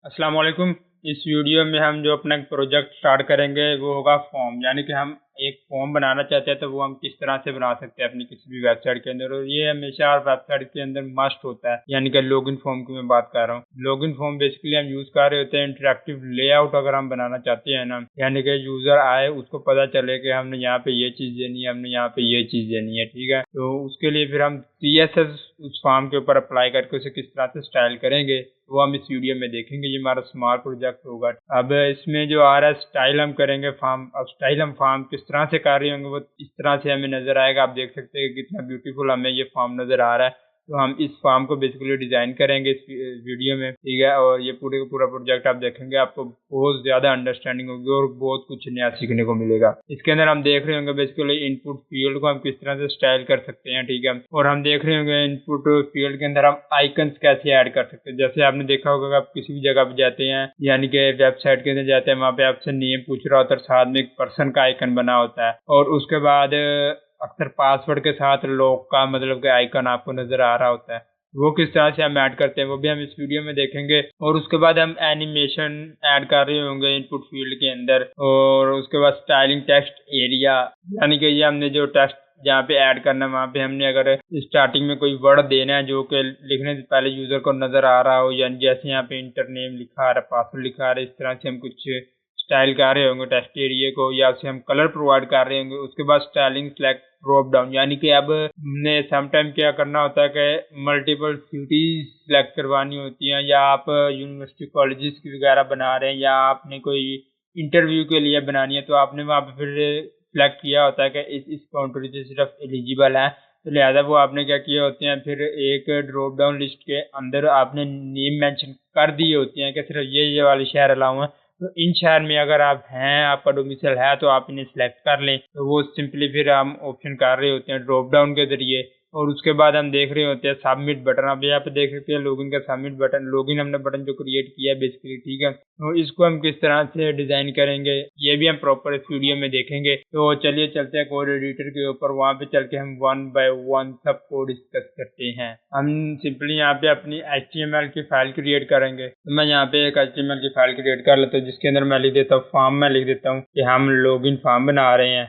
अस्सलाम वालेकुम। इस वीडियो में हम जो अपना प्रोजेक्ट स्टार्ट करेंगे वो होगा फॉर्म, यानी कि हम एक फॉर्म बनाना चाहते हैं तो वो हम किस तरह से बना सकते हैं अपनी किसी भी वेबसाइट के अंदर। और ये हमेशा वेबसाइट के अंदर मस्ट होता है, यानी कि लॉगिन फॉर्म की मैं बात कर रहा हूँ। लॉगिन फॉर्म बेसिकली हम यूज कर रहे होते हैं इंटरेक्टिव लेआउट अगर हम बनाना चाहते हैं ना, यानी कि यूजर आए उसको पता चले कि हमने यहाँ पे ये चीज देनी है, हमने यहाँ पे ये चीज देनी है, ठीक है। तो उसके लिए फिर हम CSS उस फॉर्म के ऊपर अप्लाई करके उसे किस तरह से स्टाइल करेंगे वो हम इस वीडियो में देखेंगे। ये हमारा स्मॉल प्रोजेक्ट होगा। अब इसमें जो आ रहा है स्टाइल हम करेंगे फॉर्म। अब स्टाइल हम फॉर्म किस तरह से कर रहे होंगे वो इस तरह से हमें नजर आएगा। आप देख सकते हैं कितना ब्यूटीफुल हमें ये फॉर्म नजर आ रहा है। तो हम इस फॉर्म को बेसिकली डिजाइन करेंगे इस वीडियो में, ठीक है। और ये पूरे का पूरा प्रोजेक्ट आप देखेंगे, आपको बहुत ज्यादा अंडरस्टैंडिंग होगी और बहुत कुछ नया सीखने को मिलेगा। इसके अंदर हम देख रहे होंगे बेसिकली इनपुट फील्ड को हम किस तरह से स्टाइल कर सकते हैं, ठीक है। और हम देख रहे होंगे इनपुट फील्ड के अंदर हम आइकन्स कैसे ऐड कर सकते हैं। जैसे आपने देखा होगा कि आप किसी भी जगह पे जाते हैं, यानी कि वेबसाइट के अंदर जाते हैं, वहाँ पे आपसे नेम पूछ रहा होता है, साथ में एक पर्सन का आइकन बना होता है और उसके बाद अक्सर पासवर्ड के साथ लॉक का मतलब कि आइकन आपको नजर आ रहा होता है। वो किस तरह से हम ऐड करते हैं वो भी हम इस वीडियो में देखेंगे। और उसके बाद हम एनिमेशन ऐड कर रहे होंगे इनपुट फील्ड के अंदर। और उसके बाद स्टाइलिंग टेक्स्ट एरिया, यानी कि ये हमने जो टेक्स्ट जहाँ पे ऐड करना है वहाँ पे हमने अगर स्टार्टिंग में कोई वर्ड देना है जो कि लिखने से पहले यूजर को नजर आ रहा हो, यानी जैसे यहाँ पे इंटर नेम लिखा आ रहा है, पासवर्ड लिखा आ रहा है, इस तरह से हम कुछ स्टाइल कर रहे होंगे टेक्स्ट एरिया को, या उसे हम कलर प्रोवाइड कर रहे होंगे। उसके बाद स्टाइलिंग सेलेक्ट ड्रॉप डाउन, यानी कि अब हमने समटाइम क्या करना होता है कि मल्टीपल सिटीज सिलेक्ट करवानी होती हैं, या आप यूनिवर्सिटी कॉलेजेस की वगैरह बना रहे हैं, या आपने कोई इंटरव्यू के लिए बनानी है, तो आपने वहाँ पे फिर सिलेक्ट किया होता है कि इस काउंट्री से सिर्फ एलिजिबल है। तो लिहाजा वो आपने क्या किए होते हैं, फिर एक ड्रॉप डाउन लिस्ट के अंदर आपने नेम मेंशन कर दिए होते हैं कि सिर्फ ये वाले शहर अलाउ हैं। तो इन शहर में अगर आप हैं, आपका डोमिसाइल है, तो आप इन्हें सिलेक्ट कर लें। तो वो सिंपली फिर हम ऑप्शन कर रहे होते हैं ड्रॉप डाउन के जरिए। और उसके बाद हम देख रहे होते हैं सबमिट बटन। अब यहाँ पे देख सकते हैं लॉगिन का सबमिट बटन, लॉगिन हमने बटन जो क्रिएट किया है बेसिकली, ठीक है। और इसको हम किस तरह से डिजाइन करेंगे ये भी हम प्रॉपर इस वीडियो में देखेंगे। तो चलिए चलते हैं कोड एडिटर के ऊपर, वहाँ पे चल के हम 1 बाय 1 सब कोड डिस्कस करते हैं। हम सिंपली यहाँ पे अपनी HTML की फाइल क्रिएट करेंगे। तो मैं यहाँ पे एक HTML की फाइल क्रिएट कर लेता हूँ जिसके अंदर मैं लिख देता हूँ फॉर्म में लिख देता हूँ कि हम लॉगिन फॉर्म बना रहे हैं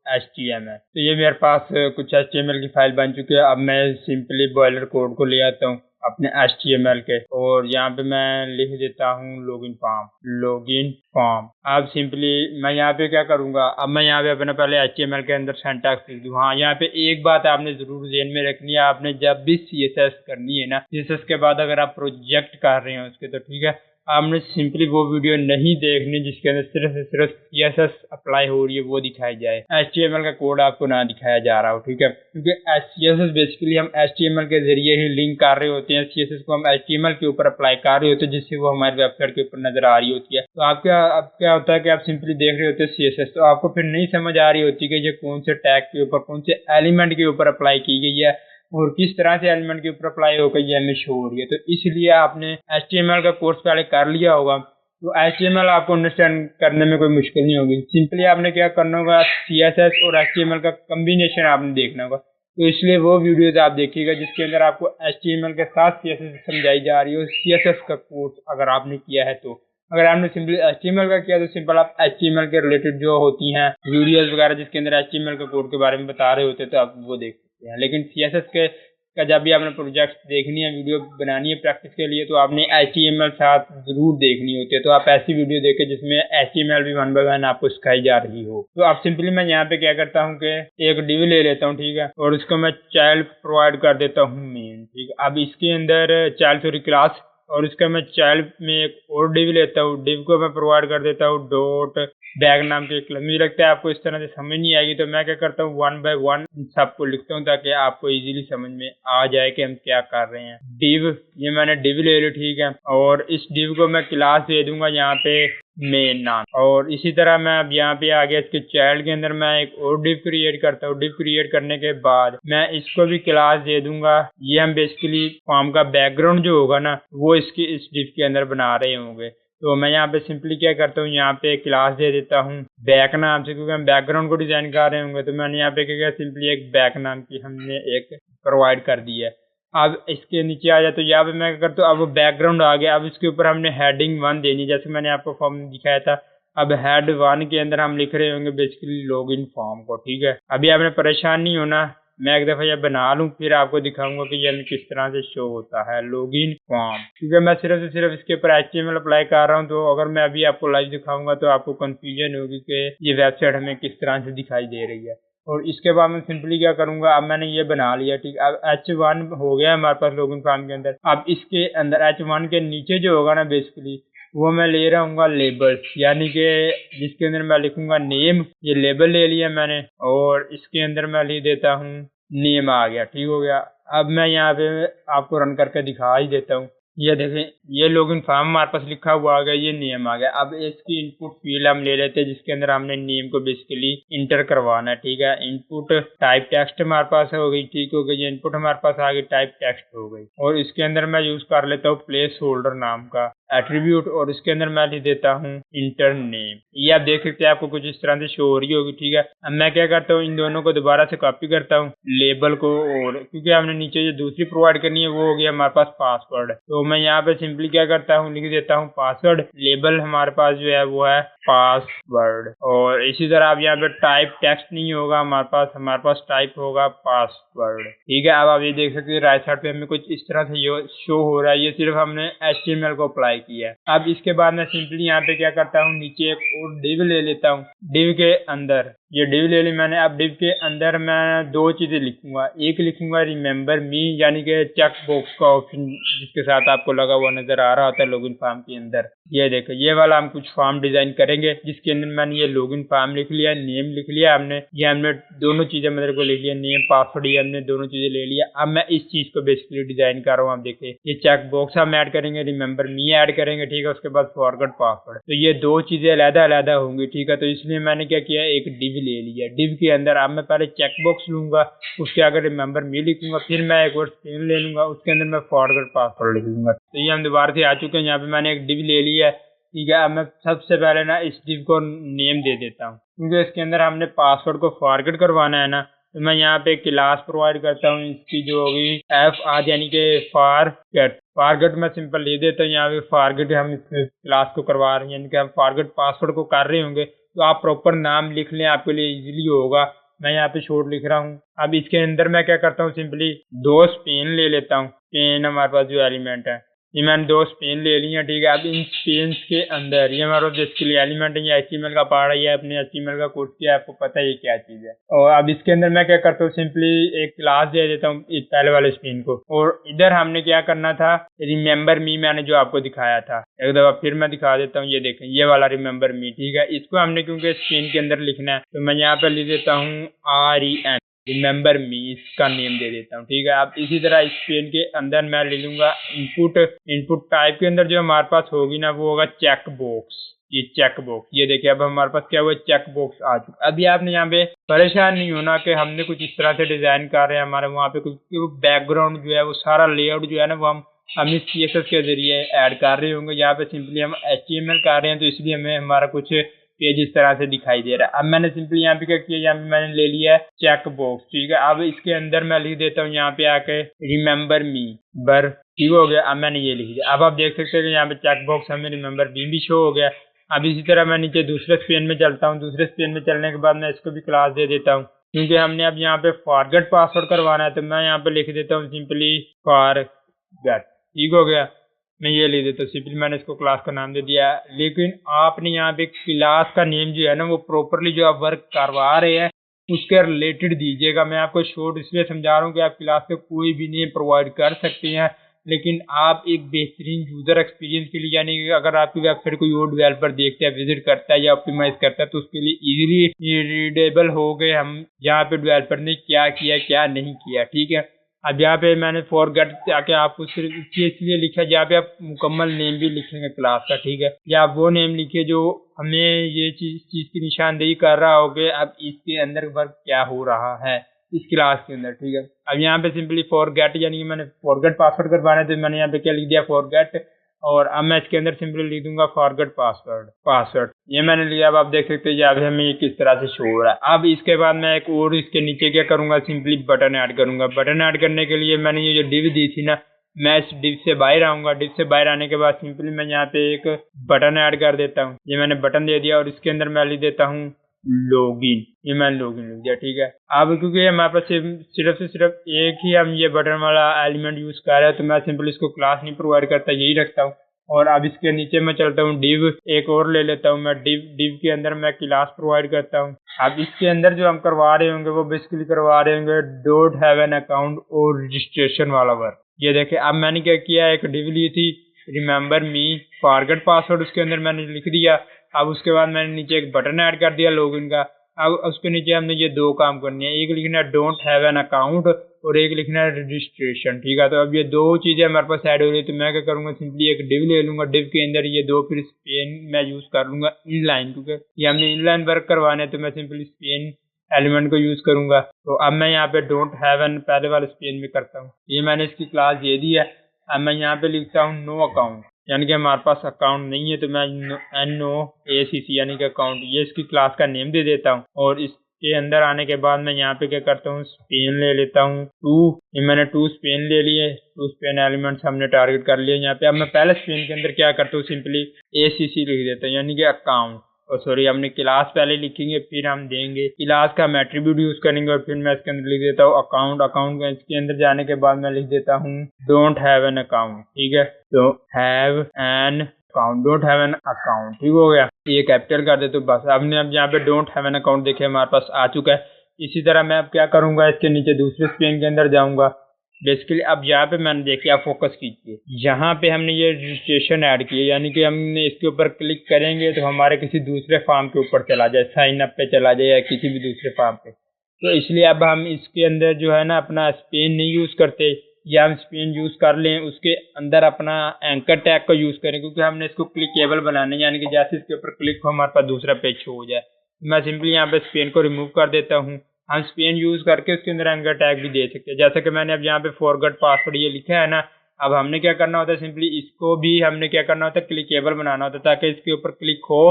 .html। तो ये मेरे पास कुछ HTML की फाइल बन चुकी है। अब मैं सिंपली बॉयलर कोड को ले आता हूँ अपने HTML के, और यहाँ पे मैं लिख देता हूँ लॉगिन फॉर्म। अब सिंपली मैं यहाँ पे क्या करूँगा, अब मैं यहाँ पे अपने पहले HTML के अंदर सिंटैक्स लिख दूँ। हाँ, यहाँ पे एक बात आपने जरूर ध्यान में रखनी है, आपने जब भी CSS करनी है ना, CSS के बाद अगर आप प्रोजेक्ट कर रहे हैं उसके, तो ठीक है, आपने सिंपली वो वीडियो नहीं देखनी जिसके अंदर सिर्फ CSS अप्लाई हो रही है वो दिखाई जाए, HTML का कोड आपको ना दिखाया जा रहा हो, ठीक है। क्योंकि CSS बेसिकली हम HTML के जरिए ही लिंक कर रहे होते हैं, CSS को हम HTML के ऊपर अप्लाई कर रहे होते हैं जिससे वो हमारी वेबसाइट के ऊपर नजर आ रही होती है। तो आप क्या होता है कि आप सिंपली देख रहे होते हैं CSS, तो आपको फिर नहीं समझ आ रही होती कि ये कौन से टैग के ऊपर, कौन से एलिमेंट के ऊपर अप्लाई की गई है और किस तरह से एलिमेंट के ऊपर अप्लाई होकर ये हमें शो हो रही है। तो इसलिए आपने HTML का कोर्स पहले कर लिया होगा, तो HTML आपको अंडरस्टैंड करने में कोई मुश्किल नहीं होगी। सिंपली आपने क्या करना होगा, CSS और HTML का कम्बिनेशन आपने देखना होगा। तो इसलिए वो वीडियोज आप देखिएगा जिसके अंदर आपको HTML के साथ CSS समझाई जा रही हो, CSS का कोर्स अगर आपने किया है। तो अगर आपने सिंपली HTML का किया तो सिंपल आप HTML के रिलेटेड जो होती हैं वीडियोज वगैरह जिसके अंदर HTML का कोड के बारे में बता रहे होते हैं तो आप वो देख सकते हैं। लेकिन CSS के का जब भी आपने प्रोजेक्ट देखनी है, वीडियो बनानी है प्रैक्टिस के लिए, तो आपने HTML साथ जरूर देखनी होती है। तो आप ऐसी वीडियो देखें जिसमें HTML भी 1 बाय 1 आपको सिखाई जा रही हो। तो आप सिंपली मैं यहाँ पे क्या करता हूँ कि एक डिव ले लेता हूँ, ठीक है, और उसको मैं चाइल्ड प्रोवाइड कर देता हूँ मेन, ठीक है। अब इसके अंदर चाइल्ड सॉरी क्लास, और इसका मैं चाइल्ड में एक और डिव लेता हूँ, डिव को मैं प्रोवाइड कर देता हूँ डॉट बैग नाम के क्लास। मुझे लगता है आपको इस तरह से समझ नहीं आएगी, तो मैं क्या करता हूँ 1 बाय 1 सबको लिखता हूँ ताकि आपको इजीली समझ में आ जाए कि हम क्या कर रहे हैं। डिव, ये मैंने डिव ले ली, ठीक है, और इस डिव को मैं क्लास दे दूंगा यहाँ पे मेन नाम। और इसी तरह मैं अब यहाँ पे आ गया इसके चाइल्ड के अंदर मैं एक और डिव क्रिएट करता हूँ। डिव क्रिएट करने के बाद मैं इसको भी क्लास दे दूंगा। ये हम बेसिकली फॉर्म का बैकग्राउंड जो होगा ना वो इसकी इस डिव के अंदर बना रहे होंगे। तो मैं यहाँ पे सिंपली क्या करता हूँ, यहाँ पे क्लास दे देता हूँ बैक नाम से, क्योंकि हम बैकग्राउंड को डिजाइन कर रहे होंगे। तो मैंने यहाँ पे क्या किया, सिंपली एक बैक नाम की हमने एक प्रोवाइड कर दी है। अब इसके नीचे आ जाए तो यहाँ पे मैं क्या करता हूँ, अब बैकग्राउंड आ गया। अब इसके ऊपर हमने हेडिंग 1 देनी, जैसे मैंने आपको फॉर्म में दिखाया था। अब हेड 1 के अंदर हम लिख रहे होंगे बेसिकली लॉगिन फॉर्म को, ठीक है। अभी आपने परेशान नहीं होना, मैं एक दफ़ा ये बना लूँ फिर आपको दिखाऊंगा कि ये किस तरह से शो होता है लॉगिन फॉर्म, क्योंकि मैं सिर्फ से सिर्फ इसके ऊपर HTML अप्लाई कर रहा हूँ। तो अगर मैं अभी आपको लाइव दिखाऊंगा तो आपको कंफ्यूजन होगी कि ये वेबसाइट हमें किस तरह से दिखाई दे रही है। और इसके बाद मैं सिंपली क्या करूंगा, अब मैंने ये बना लिया, ठीक। अब H1 हो गया हमारे पास लॉगिन फॉर्म के अंदर। अब इसके अंदर H1 के नीचे जो होगा ना बेसिकली वो मैं ले रहा हूँ लेबल्स, यानी कि जिसके अंदर मैं लिखूंगा नेम। ये लेबल ले लिया मैंने और इसके अंदर मैं लिख देता हूँ नेम, आ गया, ठीक हो गया। अब मैं यहाँ पे आपको रन करके दिखा ही देता हूँ। ये देखें, ये लॉगिन फॉर्म हमारे पास लिखा हुआ आ गया, ये नेम आ गया। अब इसकी इनपुट फील्ड हम ले लेते हैं जिसके अंदर हमने नेम को बेसिकली इंटर करवाना है, ठीक है। इनपुट टाइप टेक्स्ट हमारे पास हो गई, ठीक हो गई। ये इनपुट हमारे पास आ गई, टाइप टेक्स्ट हो गई। और इसके अंदर मैं यूज कर लेता हूँ प्लेस होल्डर नाम का एट्रीब्यूट, और इसके अंदर मैं लिख देता हूँ इंटर नेम। ये आप देख सकते हैं, आपको कुछ इस तरह से शो हो रही होगी, ठीक है। अब मैं क्या करता हूँ, इन दोनों को दोबारा से कॉपी करता हूँ लेबल को, और क्योंकि हमने नीचे जो दूसरी प्रोवाइड करनी है वो हो गया हमारे पास पासवर्ड। तो मैं यहाँ पे सिंपली क्या करता हूँ, लिख देता हूँ पासवर्ड। लेबल हमारे पास जो है वो है पासवर्ड। और इसी तरह अब यहाँ पे टाइप टेक्स्ट नहीं होगा हमारे पास टाइप होगा पासवर्ड, ठीक है। अब आप ये देख सकते हैं राइट साइड पे हमें कुछ इस तरह से शो हो रहा है, ये सिर्फ हमने HTML को अप्लाई किया है। अब इसके बाद मैं सिंपली यहाँ पे क्या करता हूँ, नीचे एक और डिव ले लेता हूँ। डिव के अंदर ये डिव ले ली मैंने। अब डिव के अंदर मैं दो चीजें लिखूंगा, एक लिखूंगा रिमेम्बर मी, यानी कि चेक बॉक्स का ऑप्शन जिसके साथ आपको लगा हुआ नजर आ रहा होता है लॉगिन फॉर्म के अंदर। ये देखो, ये वाला हम कुछ फॉर्म डिजाइन करेंगे जिसके अंदर मैंने ये लॉगिन फॉर्म लिख लिया, नेम लिख लिया हमने, ये हमने दोनों चीजें मतलब को लिख लिया, नेम पासवर्ड, ये हमने दोनों चीजें ले लिया। अब मैं इस चीज को बेसिकली डिजाइन कर रहा हूँ। आप देखिए, ये चेक बॉक्स हम ऐड करेंगे, रिमेम्बर मी ऐड करेंगे, ठीक है। उसके बाद फॉरगेट पासवर्ड, तो ये दो चीजें अलग अलग होंगी, ठीक है। तो इसलिए मैंने क्या किया, एक डिव ले लिया। डिव के अंदर अब मैं पहले चेक बॉक्स लूंगा, उसके आगे रिमेम्बर मी लिखूंगा, फिर मैं एक और स्ट्रिंग ले लूंगा, उसके अंदर मैं फॉरगेट पासवर्ड लिखूंगा। तो ये हम दोबारा से आ चुके हैं, यहाँ पे मैंने एक डिव ले लिया है, ठीक है। अब मैं सबसे पहले ना इस डिव को नेम दे देता हूँ, क्योंकि इसके अंदर हमने पासवर्ड को फॉरगेट करवाना है ना। तो मैं यहाँ पे क्लास प्रोवाइड करता हूँ, इसकी जो होगी FR यानी कि फॉरगेट मैं सिंपल ले देता हूँ। यहाँ पे फॉरगेट हम इस क्लास को करवा रहे हैं, यानी कि हम फॉरगेट पासवर्ड को कर रहे होंगे। तो आप प्रॉपर नाम लिख लें, आपके लिए इजीली होगा। मैं यहाँ पे शॉर्ट लिख रहा हूँ। अब इसके अंदर मैं क्या करता हूँ, सिंपली दो स्पेन ले लेता हूँ। पेन हमारे पास जो एलिमेंट है, ये मैंने दो स्पेन ले ली है, ठीक है। अब इन स्पेन्स के अंदर ये हमारा बेसिकली एलिमेंट है, ये HTML का पार्ट है, ये अपने HTML का कोड किया, आपको पता है ये क्या चीज है। और अब इसके अंदर मैं क्या करता हूँ, सिंपली एक क्लास दे देता हूँ इस पहले वाले स्पेन को। और इधर हमने क्या करना था, रिमेम्बर मी मैंने जो आपको दिखाया था, एक दफा फिर मैं दिखा देता हूँ। ये देखें, ये वाला रिमेम्बर मी, ठीक है। इसको हमने क्योंकि स्पेन के अंदर लिखना है, तो मैं यहाँ पे लिख देता हूँ REM, रिमेम्बर मी, इसका नेम दे देता हूँ, ठीक है। अब इसी तरह इस पेन के अंदर मैं ले लूंगा इनपुट टाइप के अंदर जो हमारे पास होगी ना वो होगा चेक बॉक्स। ये चेक बॉक्स, ये देखिए अब हमारे पास क्या हुआ, चेक बॉक्स आ चुका। अभी आपने यहाँ पे परेशान नहीं होना कि हमने कुछ इस तरह से डिजाइन कर रहे हैं, हमारे वहाँ पे कुछ बैकग्राउंड जो है वो सारा लेआउट जो है ना वो हम इस CSS के जरिए ऐड कर रहे होंगे। यहाँ पे सिंपली हम HTML कर रहे हैं, तो इसलिए हमें हमारा कुछ पेज इस तरह से दिखाई दे रहा है। अब मैंने सिंपली यहाँ पे क्या किया, यहाँ पे मैंने ले लिया है चेक बॉक्स, ठीक है। अब इसके अंदर मैं लिख देता हूँ यहाँ पे आके रिमेम्बर मी बर, ठीक हो गया। अब मैंने ये लिख दिया। अब आप देख सकते हैं कि यहाँ पे चेक बॉक्स हमें रिमेम्बर मी भी शो हो गया। अब इसी तरह मैं नीचे दूसरे स्पेन में चलता हूँ। दूसरे स्पेन में चलने के बाद मैं इसको भी क्लास दे देता हूँ, क्योंकि हमने अब यहाँ पे फॉरगेट पासवर्ड करवाना है। तो मैं यहाँ पे लिख देता हूँ सिंपली फॉरगेट, ठीक हो गया। मैं ये ले देता हूँ, सिंपली मैंने इसको क्लास का नाम दे दिया। लेकिन आपने यहाँ पे क्लास का नेम जो है ना वो प्रॉपरली जो आप वर्क करवा रहे हैं उसके रिलेटेड दीजिएगा। मैं आपको शॉर्ट इसलिए समझा रहा हूँ कि आप क्लास का कोई भी नेम प्रोवाइड कर सकते हैं, लेकिन आप एक बेहतरीन यूजर एक्सपीरियंस के लिए, यानी कि अगर आपकी वेबसाइट कोई और डेवलपर देखता है, विजिट करता है या ऑप्टिमाइज करता है, तो उसके लिए इजीली रीडेबल हो गए हम यहाँ पे डेवलपर ने क्या किया क्या नहीं किया, ठीक है। अब यहाँ पे मैंने फॉरगेट आके आपको सिर्फ इसलिए लिखा जहाँ पे आप मुकम्मल नेम भी लिखेंगे क्लास का, ठीक है। या आप वो नेम लिखिए जो हमें ये चीज की निशानदेही कर रहा हो कि अब इसके अंदर वर्क क्या हो रहा है इस क्लास के अंदर, ठीक है। अब यहाँ पे सिंपली फॉरगेट, यानी कि मैंने फॉरगेट पासवर्ड करवाना है, तो मैंने यहाँ पे क्या लिख दिया, फॉरगेट। और अब मैं इसके अंदर सिंपली लिख दूंगा फॉरगेट पासवर्ड ये मैंने लिया। अब आप देख सकते हैं यहाँ पे हमें ये किस तरह से शो हो रहा है। अब इसके बाद मैं एक और इसके नीचे क्या करूंगा, सिंपली बटन ऐड करूंगा। बटन ऐड करने के लिए मैंने ये जो डिव दी थी ना, मैं इस डिव से बाहर आऊंगा। डिव से बाहर आने के बाद सिंपली मैं यहाँ पे एक बटन ऐड कर देता हूँ। ये मैंने बटन दे दिया और इसके अंदर मैं लिख देता हूँ लॉगिन। ये मैंने लॉगिन लिख दिया, ठीक है। अब क्योंकि हमारे पास सिर्फ से सिर्फ एक ही हम ये बटन वाला एलिमेंट यूज कर रहे हैं, तो मैं सिंपली इसको क्लास नहीं प्रोवाइड करता, यही रखता हूँ। और अब इसके नीचे मैं चलता हूँ डिव, एक और ले लेता हूँ मैं डिव के अंदर मैं क्लास प्रोवाइड करता हूँ। अब इसके अंदर जो हम करवा रहे होंगे वो बेसिकली करवा रहे होंगे डोंट हैव एन अकाउंट और रजिस्ट्रेशन वाला वर्क। ये देखे, अब मैंने क्या किया, एक डिव ली थी रिमेंबर मी फॉरगेट पासवर्ड, उसके अंदर मैंने लिख दिया। अब उसके बाद मैंने नीचे एक बटन ऐड कर दिया लॉगिन का। अब उसके नीचे हमने ये दो काम करने हैं, एक लिखना है डोंट हैव एन अकाउंट और एक लिखना है रजिस्ट्रेशन, ठीक है। तो अब ये दो चीजें हमारे पास ऐड हो रही है, तो मैं क्या करूंगा, सिंपली एक डिव ले लूंगा। डिव के अंदर ये दो फिर स्पेन मैं यूज कर लूंगा इनलाइन, क्योंकि ये हमने इनलाइन वर्क करवाने, तो मैं सिंपली स्पेन एलिमेंट को यूज करूंगा। तो अब मैं यहाँ पे डोंट हैव एन पहले वाले स्पेन में करता हूँ। ये मैंने इसकी क्लास दे दी है। अब मैं यहाँ पे लिखता हूँ नो अकाउंट, यानी कि हमारे पास अकाउंट नहीं है, तो मैं NOACC यानी कि अकाउंट, ये इसकी क्लास का नेम दे देता हूँ। और इसके अंदर आने के बाद मैं यहाँ पे क्या करता हूँ, स्पेन ले लेता हूँ 2। ये मैंने 2 स्पेन ले लिए, 2 स्पेन एलिमेंट्स हमने टारगेट कर लिए यहाँ पे। अब मैं पहले स्पेन के अंदर क्या करता हूँ, सिंपली ACC लिख देता हूँ, यानी कि अकाउंट। और सॉरी, हमने क्लास पहले लिखेंगे, फिर हम देंगे क्लास का हम एट्रीब्यूट यूज करेंगे, और फिर मैं इसके अंदर लिख देता हूँ अकाउंट का इसके अंदर जाने के बाद मैं लिख देता हूँ डोंट हैव एन अकाउंट, ठीक है। तो have an account, don't have an account, ठीक हो गया। ये कैपिटल कर दे तो बस अब यहाँ पे डोंट हैव एन अकाउंट देखे हमारे पास आ चुका है। इसी तरह मैं अब क्या करूंगा, इसके नीचे दूसरे स्पेन के अंदर जाऊंगा। बेसिकली अब यहाँ पे मैंने देखिए, आप फोकस कीजिए, यहाँ पे हमने ये रजिस्ट्रेशन ऐड किया, यानी कि हमने इसके ऊपर क्लिक करेंगे तो हमारे किसी दूसरे फॉर्म के ऊपर चला जाए, साइन अप पे चला जाए या किसी भी दूसरे फॉर्म पे। तो इसलिए अब हम इसके अंदर जो है ना अपना स्पेन नहीं यूज करते, या हम स्पेन यूज कर लें, उसके अंदर अपना एंकर टैग का यूज करें, क्योंकि हमने इसको क्लिकेबल बनाना है, यानी कि जैसे इसके ऊपर क्लिक हो हमारे पास दूसरा पेज शो हो जाए। मैं सिंपली यहाँ पे स्पेन को रिमूव कर देता हूँ। हम स्पेन यूज करके उसके अंदर एंकर टैग भी दे सकते हैं, जैसे कि मैंने अब यहाँ पे फॉरगेट पासवर्ड ये लिखा है ना। अब हमने क्या करना होता है, सिंपली इसको भी हमने क्या करना होता है, क्लिकेबल बनाना होता है, ताकि इसके ऊपर क्लिक हो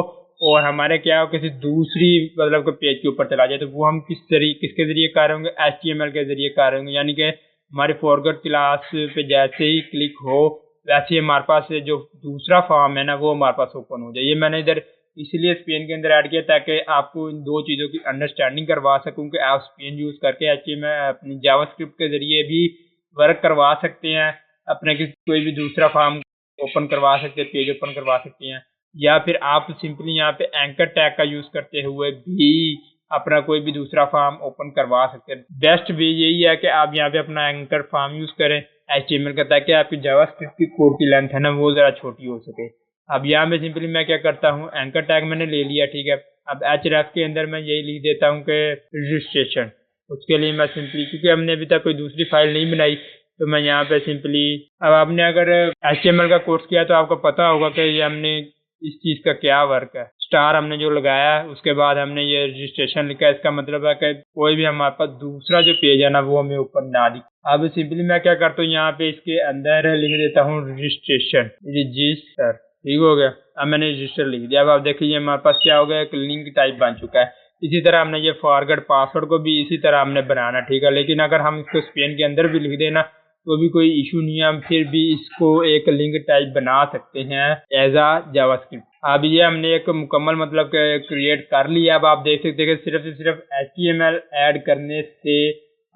और हमारे क्या हो, किसी दूसरी मतलब के पेज के ऊपर चला जाए। तो वो हम किसके जरिए कर रहे होंगे, HTML के जरिए कर रहे होंगे, यानी कि हमारी फॉरगेट क्लास पे जैसे ही क्लिक हो वैसे ही हमारे पास जो दूसरा फॉर्म है ना वो हमारे पास ओपन हो जाए। ये मैंने इधर इसलिए स्पेन के अंदर ऐड किया ताकि आपको इन दो चीज़ों की अंडरस्टैंडिंग करवा सकूं कि आप स्पेन यूज़ करके HTML अपनी जावास्क्रिप्ट के जरिए भी वर्क करवा सकते हैं, अपने कोई भी दूसरा फॉर्म ओपन करवा सकते हैं, पेज ओपन करवा सकते हैं, या फिर आप सिंपली यहाँ पे एंकर टैग का यूज़ करते हुए भी अपना कोई भी दूसरा फॉर्म ओपन करवा सकते हैं। बेस्ट वे यही है कि आप यहाँ पे अपना एंकर फॉर्म यूज़ करें HTML का, ताकि आपकी जावास्क्रिप्ट की कोड की लेंथ है ना वो ज़रा छोटी हो सके। अब यहाँ पे सिंपली मैं क्या करता हूँ, एंकर टैग मैंने ले लिया, ठीक है। अब href के अंदर मैं यही लिख देता हूँ कि रजिस्ट्रेशन। उसके लिए मैं सिंपली, क्योंकि हमने अभी तक कोई दूसरी फाइल नहीं बनाई, तो मैं यहाँ पे सिंपली, अब आपने अगर HTML का कोर्स किया तो आपको पता होगा कि ये हमने इस चीज़ का क्या वर्क है। स्टार हमने जो लगाया है उसके बाद हमने ये रजिस्ट्रेशन लिखा है, इसका मतलब है कि कोई भी हमारे पास दूसरा जो पेज है ना वो हमें ऊपर ना दिखे। अब सिंपली मैं क्या करता हूँ, यहाँ पे इसके अंदर लिख देता हूँ रजिस्ट्रेशन, रजिस्टर, ठीक हो गया। अब मैंने रजिस्टर लिख दिया। अब आप देखिए हमारे पास क्या हो गया, एक लिंक टाइप बन चुका है। इसी तरह हमने ये फॉरगेट पासवर्ड को भी इसी तरह हमने बनाना, ठीक है। लेकिन अगर हम इसको स्पेन के अंदर भी लिख देना तो भी कोई इशू नहीं है, हम फिर भी इसको एक लिंक टाइप बना सकते हैं एज आ जावास्क्रिप्ट। अब ये हमने एक मुकम्मल मतलब क्रिएट कर लिया। अब आप देख सकते हैं कि सिर्फ से सिर्फ HTML ऐड करने से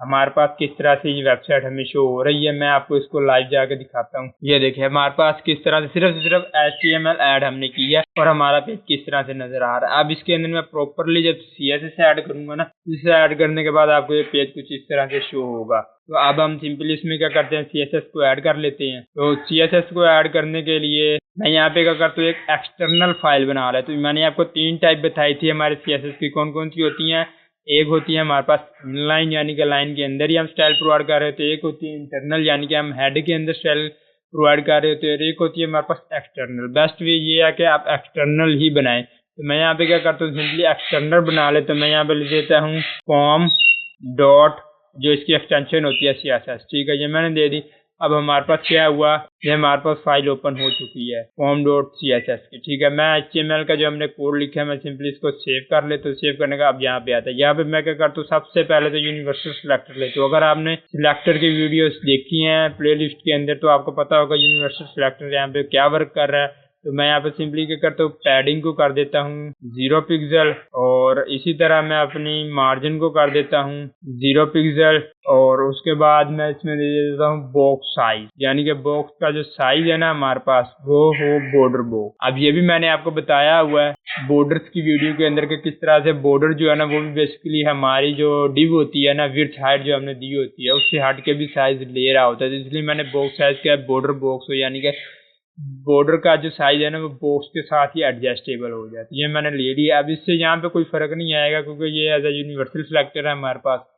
हमारे पास किस तरह से ये वेबसाइट हमें शो हो रही है। मैं आपको इसको लाइव जाके दिखाता हूँ। ये देखिए हमारे पास किस तरह से सिर्फ HTML ऐड हमने की है और हमारा पेज किस तरह से नजर आ रहा है। अब इसके अंदर मैं प्रॉपरली जब CSS ऐड करूंगा ना, इसे ऐड करने के बाद आपको ये पेज कुछ इस तरह से शो होगा। तो अब हम सिंपली इसमें क्या करते हैं, CSS को ऐड कर लेते हैं। तो CSS को ऐड करने के लिए मैं यहाँ पे क्या करता हूँ, एक एक्सटर्नल फाइल बना रहा है। तो मैंने आपको 3 टाइप बताई थी हमारे CSS की, कौन कौन सी होती हैं। एक होती है हमारे पास इनलाइन, यानी कि लाइन के अंदर ही हम स्टाइल प्रोवाइड कर रहे होते हैं। एक होती है इंटरनल, यानी कि हम हेड के अंदर स्टाइल प्रोवाइड कर रहे होते हैं। एक होती है हमारे पास एक्सटर्नल। बेस्ट वे ये है कि आप एक्सटर्नल ही बनाएं। तो मैं यहाँ पे क्या करता हूँ, सिंपली एक्सटर्नल बना ले। तो मैं यहाँ पे लिख देता हूँ फॉर्म डॉट, जो इसकी एक्सटेंशन होती है CSS, ठीक है, ये मैंने दे दी। अब हमारे पास क्या हुआ, ये हमारे पास फाइल ओपन हो चुकी है form.css की। ठीक है, मैं HTML का जो हमने कोड लिखा है मैं सिंपली इसको सेव कर लेता हूँ। सेव करने का अब यहाँ पे आता है, यहाँ पे मैं क्या करता हूँ, सबसे पहले तो यूनिवर्सल सिलेक्टर लेता हूँ। अगर आपने सिलेक्टर की वीडियोस देखी हैं प्लेलिस्ट के अंदर तो आपको पता होगा यूनिवर्सल सिलेक्टर यहाँ पे क्या वर्क कर रहा है। तो मैं यहाँ पे सिंपली क्या करता हूँ, पैडिंग को कर देता हूँ 0 पिक्सल, और इसी तरह मैं अपनी मार्जिन को कर देता हूँ 0 पिक्सल, और उसके बाद मैं इसमें दे देता हूँ बॉक्स साइज, यानी कि बॉक्स का जो साइज है ना हमारे पास वो हो बॉर्डर बॉक्स। अब ये भी मैंने आपको बताया हुआ है बॉर्डर्स की वीडियो के अंदर के किस तरह से बॉर्डर जो है ना वो भी बेसिकली हमारी जो डिव होती है ना, विड्थ हाइट जो हमने दी होती है उससे हट के भी साइज ले रहा होता है। तो इसलिए मैंने बॉक्स साइज क्या बॉर्डर बॉक्स हो, यानी कि बॉर्डर का जो साइज है ना वो बॉक्स के साथ ही एडजस्टेबल हो जाती है। ये मैंने ले लिया। अब इससे यहाँ पे कोई फर्क नहीं आएगा क्योंकि ये एज ए यूनिवर्सल सिलेक्टर है हमारे पास।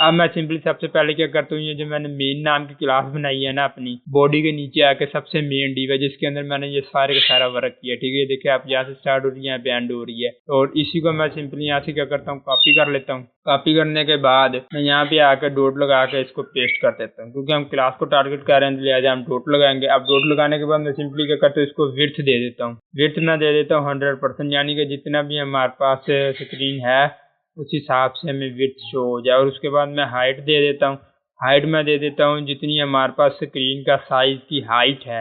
अब मैं सिंपली सबसे पहले क्या करता हूँ, ये जो मैंने मेन नाम की क्लास बनाई है ना अपनी बॉडी के नीचे आके सबसे मेन डिव है जिसके अंदर मैंने ये सारे का सारा वर्क किया। ठीक है, देखिए आप यहाँ से स्टार्ट हो रही है, यहाँ पे एंड हो रही है, और इसी को मैं सिंपली यहाँ से क्या करता हूँ, कॉपी कर लेता हूँ। कॉपी करने के बाद मैं यहाँ पे आकर डॉट लगा के इसको पेस्ट कर देता हूँ, क्योंकि हम क्लास को टारगेट कर रहे हैं लिहाजा हम डॉट लगाएंगे। अब डॉट लगाने के बाद मैं सिंपली क्या करता हूँ, इसको विड्थ दे देता हूँ। विड्थ मैं दे देता हूँ 100%, यानी कि जितना भी हमारे पास स्क्रीन है उस हिसाब से हमें विड्थ शो हो जाए। और उसके बाद मैं हाइट दे देता हूँ। हाइट मैं दे देता हूँ जितनी हमारे पास स्क्रीन का साइज की हाइट है,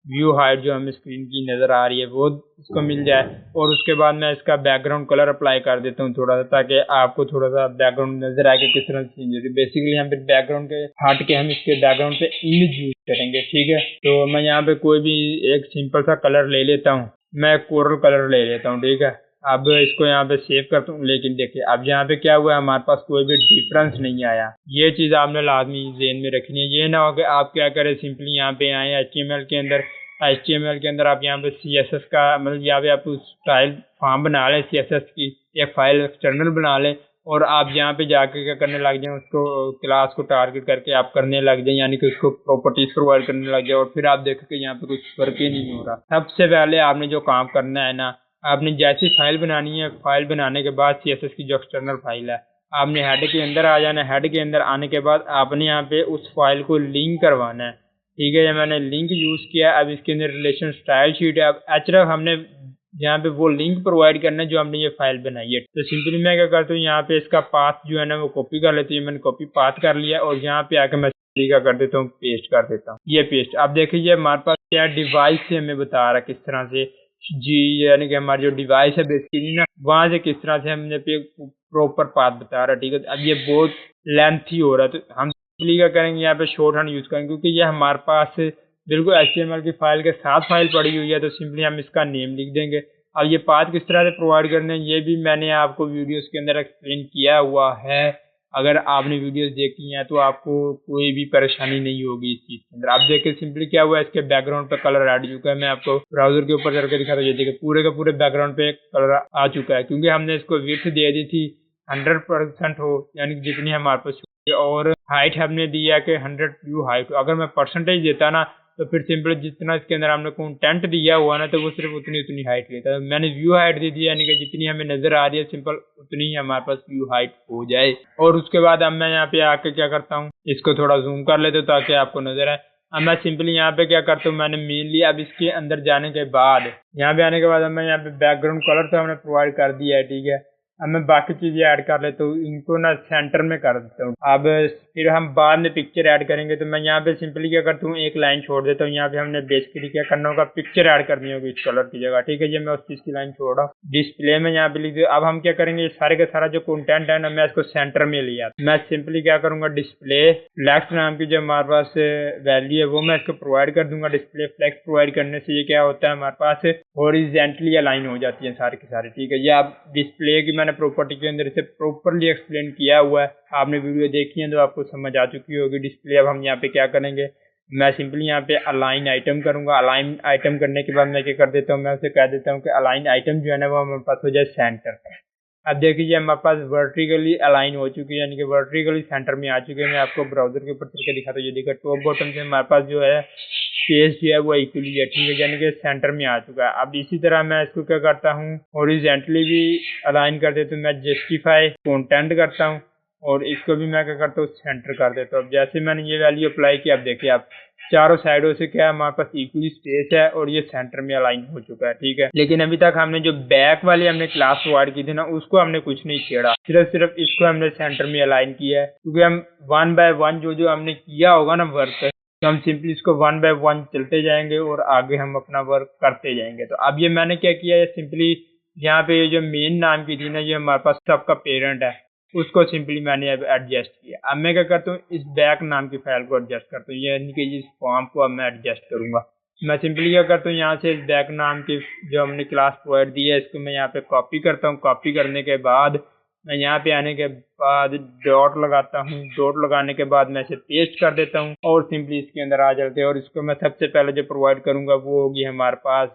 व्यू हाइट जो हमें स्क्रीन की नज़र आ रही है वो इसको मिल जाए। और उसके बाद मैं इसका बैकग्राउंड कलर अप्लाई कर देता हूँ थोड़ा सा, ताकि आपको थोड़ा सा बैकग्राउंड नजर आए कि किस तरह से चेंज हो रही है। बेसिकली हम फिर बैकग्राउंड के हट के हम इसके बैकग्राउंड पे इमेज यूज करेंगे। ठीक है, तो मैं यहाँ पे कोई भी एक सिंपल सा कलर ले लेता हूँ, मैं कोरल कलर ले लेता हूँ। ठीक है, अब इसको यहाँ पे सेव करता हूँ। लेकिन देखिए अब यहाँ पे क्या हुआ है, हमारे पास कोई भी डिफरेंस नहीं आया। ये चीज़ आपने लाजमी ज़हन में रखनी है। ये ना हो कि आप क्या करें, सिंपली यहाँ पे आए HTML के अंदर, HTML के अंदर आप यहाँ पे CSS का मतलब यहाँ पे आप स्टाइल फॉर्म बना लें, CSS की एक फाइल एक्सटर्नल बना लें, और आप यहाँ पे जाके क्या करने लग जाए, उसको क्लास को टारगेट करके आप करने लग जाए, यानी कि उसको प्रॉपर्टीज प्रोवाइड करने लग जाए, और फिर आप देखें कि यहाँ पे कुछ फर्क ही नहीं हो रहा। सबसे पहले आपने जो काम करना है ना, आपने जैसी फाइल बनानी है, फाइल बनाने के बाद CSS की जो एक्सटर्नल फाइल है आपने हेड के अंदर आ जाना है। हेड के अंदर आने के बाद आपने यहाँ पे उस फाइल को लिंक करवाना है। ठीक है, ये मैंने लिंक यूज किया। अब इसके अंदर रिलेशन स्टाइल शीट है। अब href हमने यहाँ पे वो लिंक प्रोवाइड करना है जो हमने ये फाइल बनाई है। तो सिंपली मैं क्या करता हूँ, यहाँ पे इसका पाथ जो है ना वो कॉपी कर लेती हूँ। मैंने कॉपी पाथ कर लिया और यहाँ पे आके मैं क्या कर देता हूँ, पेस्ट कर देता हूँ। ये पेस्ट अब देखिए हमारे पास क्या डिवाइस से हमें बता रहा है किस तरह से जी, यानी कि हमारी जो डिवाइस है बेसिकली ना वहां से किस तरह से हमने पे प्रॉपर पाथ बता रहा है। ठीक है, अब ये बहुत लेंथी हो रहा है तो हम क्या करेंगे, यहाँ पे शॉर्ट हैंड यूज करेंगे, क्योंकि ये हमारे पास बिल्कुल HTML की फाइल के साथ फाइल पड़ी हुई है। तो सिंपली हम इसका नेम लिख देंगे। अब ये पाथ किस तरह से प्रोवाइड करने हैं ये भी मैंने आपको वीडियोस के अंदर एक्सप्लेन किया हुआ है। अगर आपने वीडियोस देखी हैं तो आपको कोई भी परेशानी नहीं होगी इस चीज़ के अंदर। आप देखिए सिंपली क्या हुआ है, इसके बैकग्राउंड पे कलर आ चुका है। मैं आपको ब्राउजर के ऊपर चढ़ के दिखा ये देखिए पूरे के पूरे बैकग्राउंड पे कलर आ चुका है, क्योंकि हमने इसको विड्थ दे दी थी 100% हो, यानी कि जितनी हमारे पास, और हाइट हमने दिया कि 100 व्यू हाइट। अगर मैं परसेंटेज देता ना तो फिर सिंपल जितना इसके अंदर हमने कंटेंट दिया हुआ ना तो वो सिर्फ उतनी उतनी हाइट लेता है। मैंने व्यू हाइट दे दी, यानी कि जितनी हमें नजर आ रही है सिंपल उतनी ही हमारे पास व्यू हाइट हो जाए। और उसके बाद अब मैं यहाँ पे आके क्या करता हूँ, इसको थोड़ा जूम कर लेता हूँ ताकि आपको नजर आए। अब मैं सिंपली यहाँ पे क्या करता हूँ, मैंने मेनली अब इसके अंदर जाने के बाद यहाँ पे आने के बाद मैं यहाँ पे बैकग्राउंड कलर तो हमने प्रोवाइड कर दिया है। ठीक है, अब मैं बाकी चीजें ऐड कर लेता हूँ, इनको ना सेंटर में कर देता हूँ। अब फिर हम बाद में पिक्चर ऐड करेंगे। तो मैं यहाँ पे सिंपली क्या करता हूँ, एक लाइन छोड़ देता हूँ। यहाँ पे हमने बेसिकली क्या करना होगा, पिक्चर ऐड करनी होगी इस कलर की जगह। ठीक है, ये मैं उस चीज की लाइन छोड़ रहा हूँ, डिस्प्ले में यहाँ पे लिख दिया। अब हम क्या करेंगे, सारे का सारा जो कंटेंट है ना मैं इसको सेंटर में लिया। मैं सिंपली क्या करूंगा, डिस्प्ले फ्लेक्स नाम की जो हमारे पास वैल्यू है वो मैं इसको प्रोवाइड कर दूंगा। डिस्प्ले फ्लेक्स प्रोवाइड करने से ये क्या होता है, हमारे पास हॉरिजॉन्टली अलाइन हो जाती है सारी की सारी। ठीक है, ये आप डिस्प्ले की मैंने प्रॉपर्टी के अंदर से प्रॉपरली एक्सप्लेन किया हुआ है। आपने वीडियो देखी है तो आपको समझ आ चुकी होगी डिस्प्ले। अब हम यहाँ पे क्या करेंगे, मैं सिंपली यहाँ पे अलाइन आइटम करूंगा। अलाइन आइटम करने के बाद मैं क्या कर देता हूँ, मैं उसे कह देता हूँ कि अलाइन आइटम जो है ना वो हमारे पास हो जाए सेंटर। अब देखिए हमारे पास वर्टिकली अलाइन हो चुकी है, यानी कि वर्टिकली सेंटर में आ चुके हैं। मैं आपको ब्राउजर के ऊपर चल के दिखाता हूँ। ये देखिए टॉप बॉटम से हमारे पास जो है पेज जो है वो इक्वली है। ठीक है, यानी कि सेंटर में आ चुका है। अब इसी तरह मैं इसको क्या करता हूँ, हॉरिजॉन्टली भी अलाइन कर देता हूँ। मैं जस्टिफाई कंटेंट करता हूँ। और इसको भी मैं क्या करता हूँ सेंटर कर देता हूँ। अब जैसे मैंने ये वैल्यू अप्लाई की, अब देखिए आप चारों साइडों से क्या है हमारे पास इक्वली स्पेस है और ये सेंटर में अलाइन हो चुका है, ठीक है। लेकिन अभी तक हमने जो बैक वाली हमने क्लास प्रोवाइड की थी ना, उसको हमने कुछ नहीं छेड़ा, सिर्फ इसको हमने सेंटर में अलाइन किया है, क्योंकि हम 1 बाय 1 जो हमने किया होगा ना वर्क, तो हम सिंपली इसको 1 बाय 1 चलते जाएंगे और आगे हम अपना वर्क करते जाएंगे। तो अब ये मैंने क्या किया है, सिंपली यहाँ पे ये जो मेन नाम की थी ना, ये हमारे पास सबका पेरेंट है, उसको सिंपली मैंने अब एडजस्ट किया। अब मैं क्या करता हूँ, इस बैक नाम की फाइल को एडजस्ट करता हूँ, यानी कि इस फॉर्म को अब मैं एडजस्ट करूंगा। मैं सिंपली क्या करता हूँ, यहाँ से इस बैक नाम की जो हमने क्लास प्रोवाइड दी है, इसको मैं यहाँ पे कॉपी करता हूँ। कॉपी करने के बाद मैं यहाँ पे आने के बाद डॉट लगाता हूँ। डॉट लगाने के बाद मैं इसे पेस्ट कर देता हूँ और सिंपली इसके अंदर आ जाते हैं। और इसको मैं सबसे पहले जो प्रोवाइड करूंगा वो होगी हमारे पास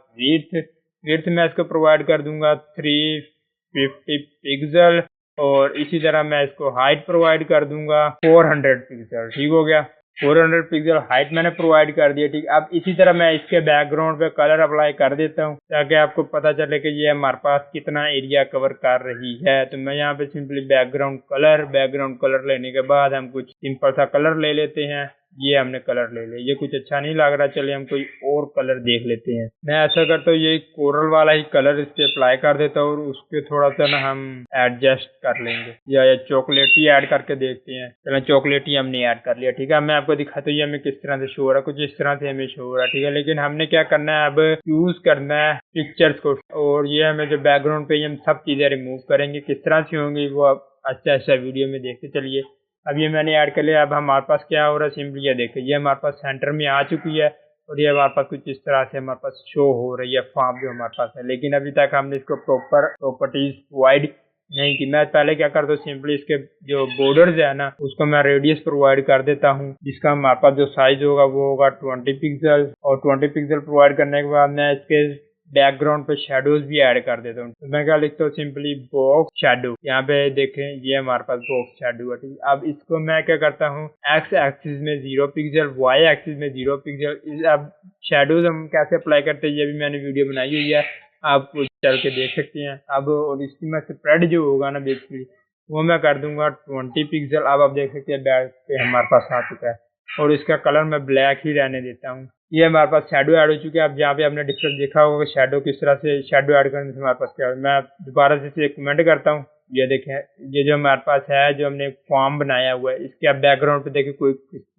विड्थ मैं इसको प्रोवाइड कर दूंगा 350 पिक्सल, और इसी तरह मैं इसको हाइट प्रोवाइड कर दूंगा 400 पिक्सल। ठीक हो गया, 400 पिक्सल हाइट मैंने प्रोवाइड कर दिया। ठीक, अब इसी तरह मैं इसके बैकग्राउंड पे कलर अप्लाई कर देता हूँ ताकि आपको पता चले कि ये हमारे पास कितना एरिया कवर कर रही है। तो मैं यहाँ पे सिंपली बैकग्राउंड कलर लेने के बाद हम कुछ सिंपल सा कलर ले लेते हैं। ये हमने कलर ले लिया, ये कुछ अच्छा नहीं लग रहा, चलिए हम कोई और कलर देख लेते हैं। मैं ऐसा करता हूँ, ये कोरल वाला ही कलर इस पे अप्लाई कर देता हूँ और उसके थोड़ा सा ना हम एडजस्ट कर लेंगे, या चॉकलेटी ऐड करके देखते हैं। चलो चॉकलेटी हमने ऐड कर लिया, ठीक है। मैं आपको दिखाता हूँ ये हमें किस तरह से शो हो रहा है, कुछ इस तरह से हमें शो हो रहा है, ठीक है। लेकिन हमने क्या करना है, अब यूज करना है पिक्चर्स को, और ये हमें जो बैकग्राउंड पे हम सब चीजें रिमूव करेंगे। किस तरह से होंगी वो आप अच्छा वीडियो में देखते चलिए। अब ये मैंने ऐड कर लिया। अब हमारे पास क्या हो रहा है, सिंपली ये देखिए, ये हमारे पास सेंटर में आ चुकी है और ये हमारे पास कुछ इस तरह से हमारे पास शो हो रही है फॉर्म जो हमारे पास है। लेकिन अभी तक हमने इसको प्रॉपर प्रॉपर्टीज प्रोवाइड नहीं की। मैं पहले क्या करता हूँ, सिंपली इसके जो बॉर्डर्स है ना, उसको मैं रेडियस प्रोवाइड कर देता हूँ, जिसका हमारे पास जो साइज होगा वो होगा 20 पिक्सल। और 20 पिक्सल प्रोवाइड करने के बाद मैं इसके बैकग्राउंड पे शेडोज भी ऐड कर देता हूँ। तो मैं क्या लिखता हूँ, सिंपली बॉक्स शेडो। यहाँ पे देखें ये हमारे पास बॉक्स शेडो है, ठीक। अब इसको मैं क्या करता हूँ, एक्स एक्सिस में 0 पिक्सल, वाई एक्सिस में 0 पिक्सल। अब शेडोज हम कैसे अप्लाई करते हैं ये भी मैंने वीडियो बनाई हुई है, आप चल के देख सकते हैं। अब और इसकी मैं स्प्रेड जो होगा ना बेसिकली वो मैं कर दूंगा 20 पिक्सल। अब आप देख सकते हैं बैक पे हमारे पास आ चुका है और इसका कलर मैं ब्लैक ही रहने देता हूँ। ये हमारे पास शेडो ऐड हो चुके हैं। अब यहाँ पे आपने डिफरेंस देखा होगा कि शेडो किस तरह से शेडो ऐड करने से हमारे पास क्या है। मैं दोबारा से कमेंट करता हूँ, ये देखें, ये जो हमारे पास है, जो हमने फॉर्म बनाया हुआ है, इसके आप बैकग्राउंड पे देखें कोई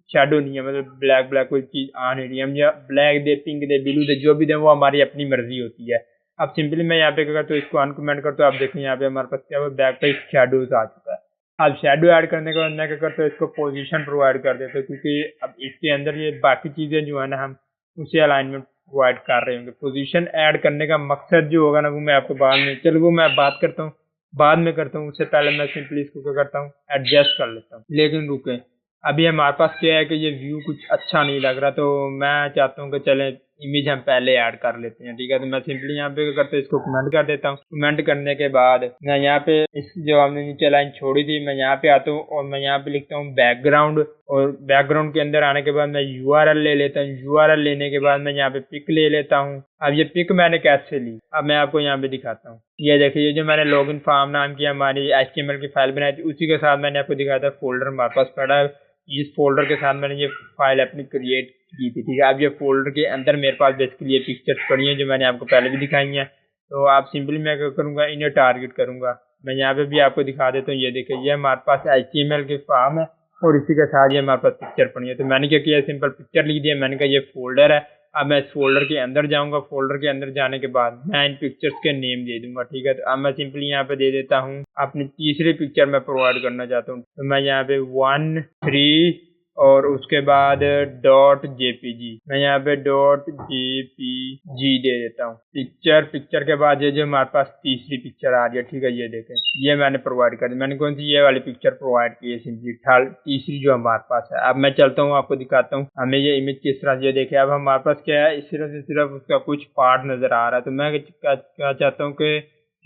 शेडो नहीं है, मतलब ब्लैक कोई चीज आ नहीं रही है। हम या ब्लैक दे, पिंक दे, ब्लू दे, जो भी दे वो हमारी अपनी मर्जी होती है। अब सिंपली मैं यहाँ पे क्या करता हूँ, इसको अनकमेंट करता हूँ। आप देखें यहाँ पे हमारे पास क्या है, बैक पे शेडोज आ चुका है। अब शेडो ऐड करने के बाद मैं क्या करता हूँ, इसको पोजीशन प्रोवाइड कर देता हूँ, क्योंकि अब इसके अंदर ये बाकी चीजें जो है ना हम उसे अलाइनमेंट प्रोवाइड कर रहे होंगे। पोजीशन ऐड करने का मकसद जो होगा ना वो मैं आपको बाद में, चलो वो मैं बात करता हूँ, बाद में करता हूँ। उससे पहले मैं सिंपली इसको क्या करता हूँ, एडजस्ट कर लेता हूँ। लेकिन रुके, अभी हमारे पास क्या है कि ये व्यू कुछ अच्छा नहीं लग रहा, तो मैं चाहता हूँ कि चले इमेज हम पहले ऐड कर लेते हैं, ठीक है। तो मैं सिंपली यहाँ पे क्या करता हूँ, इसको कमेंट कर देता हूँ। कमेंट करने के बाद मैं यहाँ पे इस जो हमने नीचे लाइन छोड़ी थी, मैं यहाँ पे आता हूँ और मैं यहाँ पे लिखता हूँ बैकग्राउंड। और बैकग्राउंड के अंदर आने के बाद मैं URL ले लेता हूँ। URL लेने के बाद मैं यहाँ पे पिक ले लेता हूँ। अब ये पिक मैंने कैसे ली, अब मैं आपको यहाँ पे दिखाता हूँ। ये देखिए, ये जो मैंने लॉगिन फॉर्म नाम की हमारी HTML की फाइल बनाई थी, उसी के साथ मैंने आपको दिखाया था फोल्डर हमारे पास पड़ा है। इस फोल्डर के साथ मैंने ये फाइल अपनी क्रिएट की थी, ठीक है। अब ये फोल्डर के अंदर मेरे पास बेसिकली ये पिक्चर्स पड़ी हैं जो मैंने आपको पहले भी दिखाई हैं। तो आप सिंपली मैं क्या करूँगा, इन्हें टारगेट करूँगा। मैं यहाँ पे भी आपको दिखा देता हूँ। ये देखिए, ये हमारे पास HTML के फॉर्म है और इसी के साथ ये हमारे पास पिक्चर पड़ी है। तो मैंने क्या किया, सिंपल पिक्चर लिख दिया। मैंने कहा ये फोल्डर है। अब मैं इस फोल्डर के अंदर जाऊंगा। फोल्डर के अंदर जाने के बाद मैं इन पिक्चर्स के नेम दे दूंगा, ठीक है। तो अब मैं सिंपली यहाँ पे दे देता हूँ अपनी तीसरी पिक्चर मैं प्रोवाइड करना चाहता हूँ। तो मैं यहाँ पे 1 3 और उसके बाद .jpg, मैं यहाँ पे .jpg दे देता हूँ। पिक्चर के बाद ये जो हमारे पास तीसरी पिक्चर आ रही है, ठीक है, ये देखें, ये मैंने प्रोवाइड कर दी। मैंने कौन सी, ये वाली पिक्चर प्रोवाइड की है, सिंपली तीसरी जो हमारे पास है। अब मैं चलता हूँ, आपको दिखाता हूँ हमें ये इमेज किस तरह से, ये देखे। अब हमारे पास क्या है, सिर्फ उसका कुछ पार्ट नजर आ रहा है। तो मैं क्या चाहता हूँ कि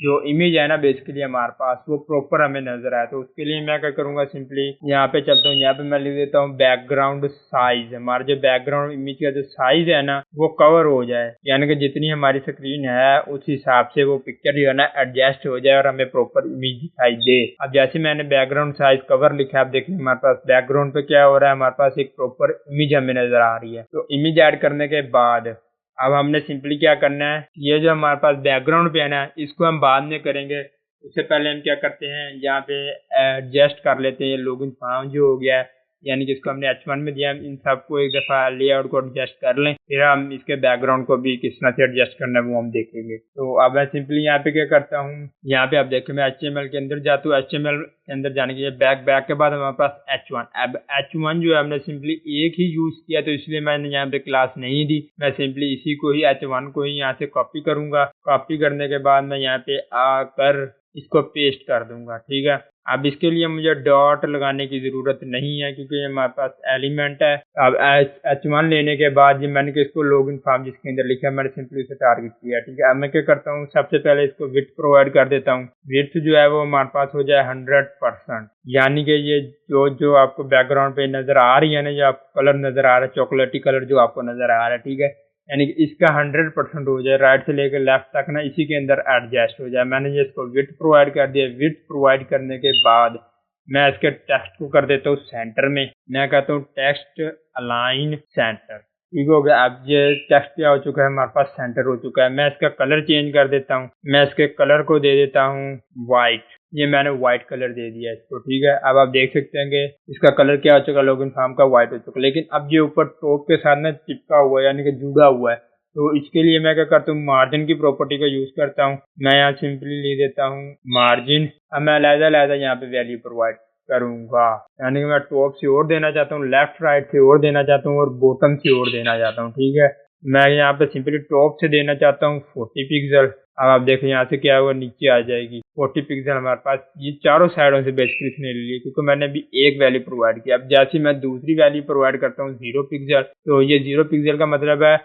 जो इमेज है ना बेसिकली हमारे पास वो प्रॉपर हमें नजर आए। तो उसके लिए मैं क्या करूंगा, सिंपली यहाँ पे चलता हूँ, यहाँ पे मैं लिख देता हूँ बैकग्राउंड साइज। हमारा जो बैकग्राउंड इमेज का जो साइज है ना वो कवर हो जाए, यानी कि जितनी हमारी स्क्रीन है उस हिसाब से वो पिक्चर जो है ना एडजस्ट हो जाए और हमें प्रॉपर इमेज दिखाई दे। अब जैसे मैंने बैकग्राउंड साइज कवर लिखा है, आप देखिए हमारे पास बैकग्राउंड पे क्या हो रहा है, हमारे पास एक प्रॉपर इमेज हमें नजर आ रही है। तो इमेज ऐड करने के बाद अब हमने सिंपली क्या करना है, ये जो हमारे पास बैकग्राउंड पे है ना इसको हम बाद में करेंगे। उससे पहले हम क्या करते हैं, यहाँ पे एडजस्ट कर लेते हैं ये लॉगिन फॉर्म जो हो गया है, यानी कि इसको हमने H1 में दिया। इन सबको एक दफा लेआउट को एडजस्ट कर लें, फिर हम इसके बैकग्राउंड को भी किस तरह से एडजस्ट करना है वो हम देखेंगे। तो अब मैं सिंपली यहाँ पे क्या करता हूँ, यहाँ पे आप देखिए मैं HTML के अंदर जाता हूँ। HTML के अंदर जाने के लिए बैक के बाद हमारे पास H1। अब H1 जो है हमने सिंपली एक ही यूज किया, तो इसलिए मैंने यहाँ पे क्लास नहीं दी। मैं सिंपली इसी को ही H1 को ही यहाँ से कॉपी करूंगा। कॉपी करने के बाद मैं यहाँ पे आकर इसको पेस्ट कर दूंगा, ठीक है। अब इसके लिए मुझे डॉट लगाने की जरूरत नहीं है क्योंकि ये हमारे पास एलिमेंट है। अब H1 लेने के बाद ये मैंने इसको लॉगिन फॉर्म जिसके अंदर लिखा है मैंने सिंपली इसे टारगेट किया, ठीक है। अब मैं क्या करता हूँ, सबसे पहले इसको विड्थ प्रोवाइड कर देता हूँ। विड्थ जो है वो हमारे पास हो जाए 100%, यानी कि ये जो आपको बैकग्राउंड पे नजर आ रही है ना, जो आपको कलर नजर आ रहा है चॉकलेटी कलर जो आपको नजर आ रहा है, ठीक है, यानी कि इसका 100% हो जाए, राइट से लेकर लेफ्ट तक ना इसी के अंदर एडजस्ट हो जाए। मैंने ये इसको विड्थ प्रोवाइड कर दिया। विड्थ प्रोवाइड करने के बाद मैं इसके टेक्स्ट को कर देता हूँ सेंटर में। मैं कहता हूँ टेक्स्ट अलाइन सेंटर, ठीक हो गया। अब ये टेक्स्ट क्या हो चुका है, हमारे पास सेंटर हो चुका है। मैं इसका कलर चेंज कर देता हूँ। मैं इसके कलर को दे देता हूँ व्हाइट। ये मैंने व्हाइट कलर दे दिया इसको, ठीक है। अब आप देख सकते हैं कि इसका कलर क्या हो चुका, लॉगिन फॉर्म का व्हाइट हो चुका। लेकिन अब ये ऊपर टॉप के साथ ना चिपका हुआ है, यानी कि जुड़ा हुआ है। तो इसके लिए मैं क्या करता हूँ, मार्जिन की प्रॉपर्टी का यूज करता हूँ। मैं यहाँ सिंपली ले देता हूँ मार्जिन। अब मैं अलग यहाँ पे वैल्यू प्रोवाइड करूंगा, यानी कि मैं टॉप से और देना चाहता हूँ, लेफ्ट राइट से और देना चाहता हूँ और बॉटम से और देना चाहता हूँ, ठीक है। मैं यहाँ पे सिंपली टॉप से देना चाहता हूँ 40 पिक्सल। अब आप देखें यहाँ से क्या हुआ, नीचे आ जाएगी 40 पिक्सल हमारे पास। ये चारों साइडों से बेसिकली इसने ले ली क्योंकि मैंने अभी एक वैल्यू प्रोवाइड किया। अब जैसे मैं दूसरी वैल्यू प्रोवाइड करता हूँ 0 पिक्सल, तो ये 0 पिक्सल का मतलब है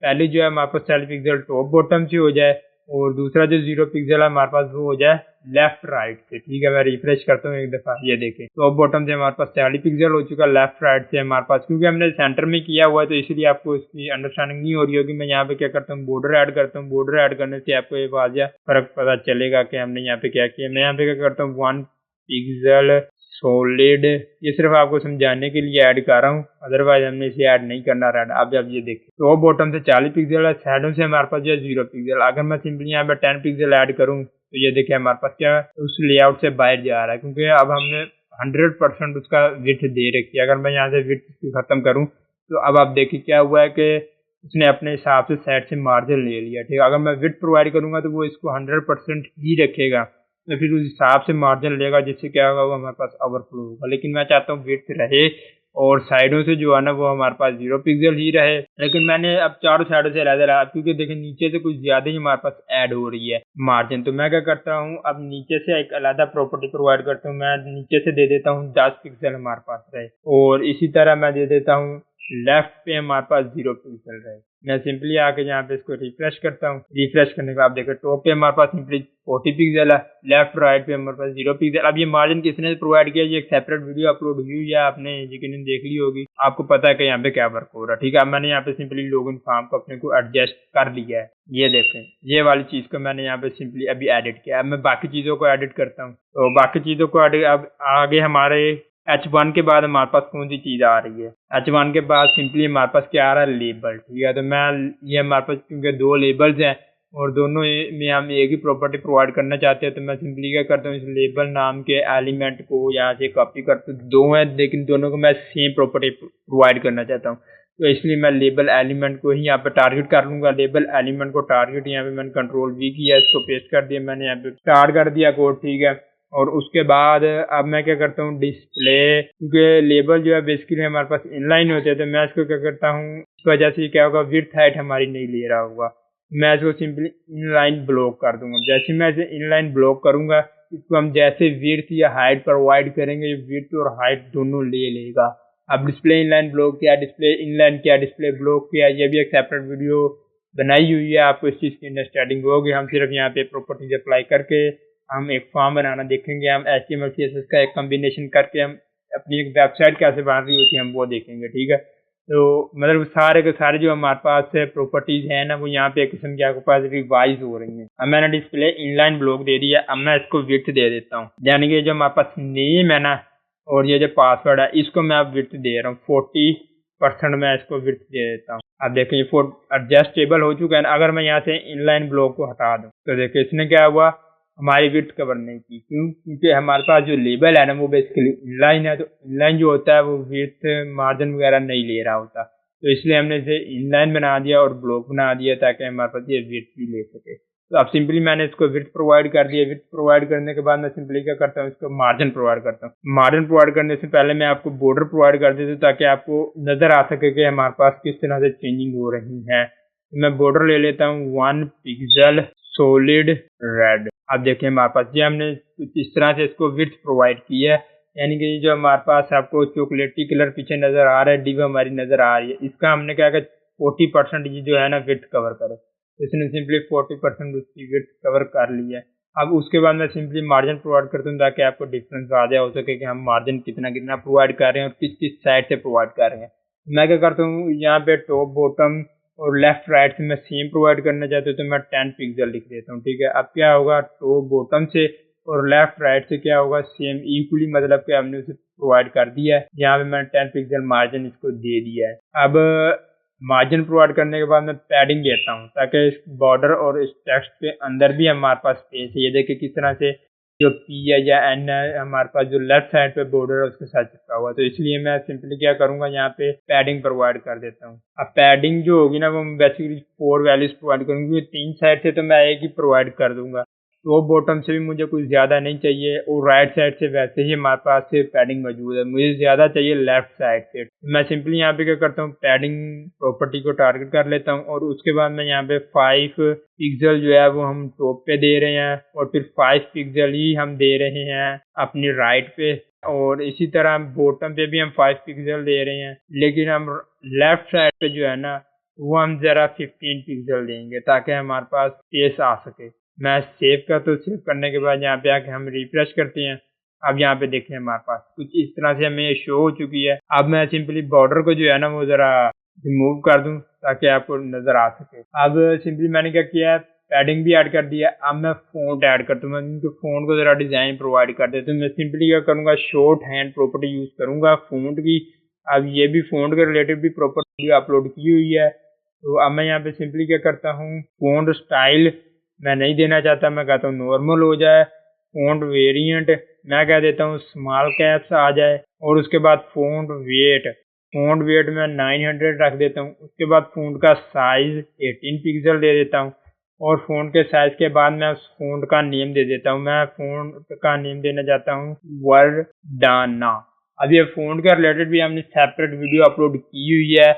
पहले जो है हमारे पास 40 पिक्सल टॉप बॉटम से हो जाए और दूसरा जो 0 पिक्सल है हमारे पास वो हो जाए लेफ्ट राइट से, ठीक है। मैं रिफ्रेश करता हूँ एक दफा, ये देखें टॉप बॉटम से हमारे पास 40 पिक्सल हो चुका, लेफ्ट राइट से हमारे पास, क्योंकि हमने सेंटर में किया हुआ है तो इसलिए आपको इसकी अंडरस्टैंडिंग नहीं हो रही होगी। मैं यहाँ पे क्या करता हूँ, बॉर्डर ऐड करता हूँ। बॉर्डर ऐड करने से आपको ये वाजिया फर्क पता चलेगा कि हमने यहाँ पे क्या किया। मैं यहाँ पे क्या करता हूँ 1 पिक्सल सॉलिड, ये सिर्फ आपको समझाने के लिए ऐड कर रहा हूँ, अदरवाइज हमने इसे ऐड नहीं करना रहा। अब ये देखिए टॉप बॉटम से 40 पिक्सल है, साइडों से हमारे पास जो है 0 पिक्सल। अगर मैं सिंपली यहाँ पे 10 पिक्सल ऐड करूँ तो ये देखिए हमारे पास क्या है, उस लेआउट से बाहर जा रहा है क्योंकि अब हमने 100% उसका विड्थ दे रखी है। अगर मैं यहाँ से विड्थ खत्म करूँ तो अब आप देखिए क्या हुआ है कि उसने अपने हिसाब से साइड से मार्जिन ले लिया, ठीक है। अगर मैं विड्थ प्रोवाइड करूंगा तो वो इसको 100% ही रखेगा, तो फिर उस हिसाब से मार्जिन लेगा, जिससे क्या होगा वो हमारे पास ओवरफ्लो होगा। लेकिन मैं चाहता हूँ विड्थ रहे और साइडों से जो है ना वो हमारे पास 0 पिक्सल ही रहे। लेकिन मैंने अब चारों साइडों से अलग अलग, क्योंकि देखिए नीचे से कुछ ज्यादा ही हमारे पास ऐड हो रही है मार्जिन, तो मैं क्या करता हूँ अब नीचे से एक अलग प्रॉपर्टी प्रोवाइड करता हूँ। मैं नीचे से दे देता हूँ 10 पिक्सल हमारे पास रहे और इसी तरह मैं दे देता हूँ लेफ्ट पे हमारे पास 0 पिक्सल रहे। मैं सिंपली आके यहाँ पे इसको रिफ्रेश करता हूँ। रिफ्रेश करने के बाद आप देखो टॉप पे हमारे पास सिंपली 40 पिक्सल है, लेफ्ट राइट पे हमारे पास 0 पिक्सल। अब ये मार्जिन किसने प्रोवाइड किया, ये एक सेपरेट वीडियो अपलोड हुई है, आपने यकीनन देख ली होगी, आपको पता है कि यहाँ पे क्या वर्क हो रहा है, ठीक है। अब मैंने यहाँ पे सिंपली लॉगिन फॉर्म को अपने को एडजस्ट कर लिया है। ये देखें ये वाली चीज को मैंने यहाँ पे सिंपली अभी एडिट किया। अब मैं बाकी चीजों को एडिट करता हूँ। तो बाकी चीजों को अब आगे हमारे H1 के बाद हमारे पास कौन सी चीज आ रही है, H1 के बाद सिंपली हमारे पास क्या आ रहा है, लेबल, ठीक है। तो मैं ये हमारे पास क्योंकि 2 लेबल्स हैं और दोनों में हम एक ही प्रॉपर्टी प्रोवाइड करना चाहते हैं, तो मैं सिंपली क्या करता हूँ, इस लेबल नाम के एलिमेंट को यहाँ से कॉपी करता हूँ। 2 हैं लेकिन दोनों को मैं सेम प्रॉपर्टी प्रोवाइड करना चाहता हूँ, तो इसलिए मैं लेबल एलिमेंट को ही यहाँ पे टारगेट कर लूंगा। लेबल एलिमेंट को टारगेट यहाँ पे मैंने Ctrl+V किया, इसको पेस्ट कर दिया, मैंने यहाँ पे स्टार्ट कर दिया कोड, ठीक है। और उसके बाद अब मैं क्या करता हूँ, डिस्प्ले, क्योंकि लेबल जो है बेसिकली हमारे पास इनलाइन होते हैं, तो मैं इसको क्या करता हूँ, इस वजह से क्या होगा, विड्थ हाइट हमारी नहीं ले रहा होगा, मैं इसको सिंपली इनलाइन ब्लॉक कर दूंगा। जैसे मैं इसे इनलाइन ब्लॉक करूंगा, इसको हम जैसे विड्थ या हाइट प्रोवाइड करेंगे, विड्थ और हाइट दोनों ले लेगा। अब डिस्प्ले इनलाइन ब्लॉक क्या, डिस्प्ले इनलाइन क्या, डिस्प्ले ब्लॉक क्या, ये भी एक सेपरेट वीडियो बनाई हुई है, आपको इस चीज़ की अंडरस्टैंडिंग होगी। हम सिर्फ यहाँ पे प्रॉपर्टीज अप्लाई करके हम एक फॉर्म बनाना देखेंगे, हम HTML CSS का एक कम्बिनेशन करके हम अपनी एक वेबसाइट कैसे बन रही होती है हम वो देखेंगे, ठीक है। तो मतलब सारे के सारे जो हमारे पास प्रॉपर्टीज है ना, वो यहाँ पे एक किस्म की आपके पास रिवाइज हो रही हैं। अब मैंने डिस्प्ले इनलाइन ब्लॉक दे दिया, अब मैं इसको विड्थ दे देता हूँ, यानी कि जो हमारे पास नेम है ना और ये जो पासवर्ड है इसको मैं अब विड्थ दे रहा हूँ 40% मैं इसको विड्थ दे देता हूँ। अब देखिए एडजस्टेबल हो चुका है। अगर मैं यहाँ से इनलाइन ब्लॉक को हटा दूँ तो देखिए इसने क्या हुआ, हमारी विड्थ कवर नहीं की। क्यों? क्योंकि हमारे पास जो लेबल है ना वो बेसिकली इनलाइन है, तो इनलाइन जो होता है वो विड्थ मार्जिन वगैरह नहीं ले रहा होता, तो इसलिए हमने इसे इनलाइन बना दिया और ब्लॉक बना दिया ताकि हमारे पास ये विड्थ भी ले सके। तो अब सिंपली मैंने इसको विड्थ प्रोवाइड कर दिया। विड्थ प्रोवाइड करने के बाद मैं सिंपली क्या करता हूँ, इसको मार्जिन प्रोवाइड करता हूँ। मार्जिन प्रोवाइड करने से पहले मैं आपको बॉर्डर प्रोवाइड कर देता हूँ ताकि आपको नजर आ सके कि हमारे पास किस तरह से चेंजिंग हो रही है। मैं बॉर्डर ले लेता हूँ 1 पिक्सल सॉलिड रेड। अब देखिए हमारे पास ये हमने कुछ इस तरह से इसको विड्थ प्रोवाइड की है, यानी कि जो हमारे पास आपको चॉकलेटी कलर पीछे नजर आ रहा है, डिव हमारी नजर आ रही है, इसका हमने क्या किया 40% ये जो है ना विड्थ कवर करे। इसने सिंपली 40% उसकी विड्थ कवर कर ली है। अब उसके बाद मैं सिंपली मार्जिन प्रोवाइड करता हूँ ताकि आपको डिफरेंस आ जाए हो सके कि हम मार्जिन कितना कितना प्रोवाइड कर रहे हैं और किस किस साइड से प्रोवाइड कर रहे हैं। मैं क्या करता हूँ, यहाँ पे टॉप बॉटम और लेफ्ट राइट से मैं सेम प्रोवाइड करना चाहता हूँ तो मैं 10 पिक्सल लिख देता हूँ, ठीक है। अब क्या होगा, टॉप बॉटम से और लेफ्ट राइट से क्या होगा सेम इक्वली, मतलब कि हमने उसे प्रोवाइड कर दिया है। यहाँ पे मैंने 10 पिक्सल मार्जिन इसको दे दिया है। अब मार्जिन प्रोवाइड करने के बाद मैं पैडिंग देता हूँ ताकि इस बॉर्डर और इस टेक्स्ट के अंदर भी हमारे पास स्पेस है। ये देखिए किस तरह से जो P है या N है हमारे पास जो लेफ्ट साइड पे बॉर्डर है उसके साथ चिपका हुआ, तो इसलिए मैं सिंपली क्या करूंगा, यहाँ पे पैडिंग प्रोवाइड कर देता हूँ। अब पैडिंग जो होगी ना वो बेसिकली 4 वैल्यूज प्रोवाइड करूंगी। 3 साइड से तो मैं एक ही प्रोवाइड कर दूंगा, तो बॉटम से भी मुझे कुछ ज़्यादा नहीं चाहिए और राइट साइड से वैसे ही हमारे पास पैडिंग मौजूद है, मुझे ज़्यादा चाहिए लेफ्ट साइड से। मैं सिंपली यहाँ पे क्या करता हूँ, पैडिंग प्रॉपर्टी को टारगेट कर लेता हूँ और उसके बाद मैं यहाँ पे 5 पिक्सल जो है वो हम टॉप पे दे रहे हैं और फिर 5 पिक्सल ही हम दे रहे हैं अपनी राइट पे, और इसी तरह बॉटम पे भी हम 5 पिक्सल दे रहे हैं, लेकिन हम लेफ्ट साइड पे जो है ना वो हम ज़रा 15 पिक्सल देंगे ताकि हमारे पास स्पेस आ सके। मैं सेव का तो सेव करने के बाद यहाँ पे आके हम रिफ्रेश करते हैं। अब यहाँ पे देखें हमारे पास कुछ इस तरह से हमें शो हो चुकी है। अब मैं सिंपली बॉर्डर को जो है ना वो जरा रिमूव कर दूं ताकि आपको नजर आ सके। अब सिंपली मैंने क्या किया है, पैडिंग भी ऐड कर दिया। अब मैं फ़ॉन्ट ऐड करता हूँ, मैं इनको फ़ॉन्ट को जरा डिजाइन प्रोवाइड कर देता हूँ। मैं सिंपली क्या करूँगा, शॉर्ट हैंड प्रॉपर्टी यूज करूँगा फ़ॉन्ट की। अब ये भी फ़ॉन्ट के रिलेटेड भी प्रॉपर्टी अपलोड की हुई है, तो अब मैं यहाँ पे सिंपली क्या करता हूँ, फ़ॉन्ट स्टाइल मैं नहीं देना चाहता, मैं कहता हूँ नॉर्मल हो जाए। फ़ॉन्ट वेरिएंट मैं कह देता हूँ स्मॉल कैप्स आ जाए, और उसके बाद फ़ॉन्ट वेट मैं 900 रख देता हूँ। उसके बाद फ़ॉन्ट का साइज 18 पिक्सल दे देता हूँ, और फ़ॉन्ट के साइज के बाद मैं उस फ़ॉन्ट का नेम दे देता हूँ। मैं फ़ॉन्ट का नेम देना चाहता हूँ वर्डाना। अब ये फ़ॉन्ट के रिलेटेड भी हमने सेपरेट वीडियो अपलोड की हुई है,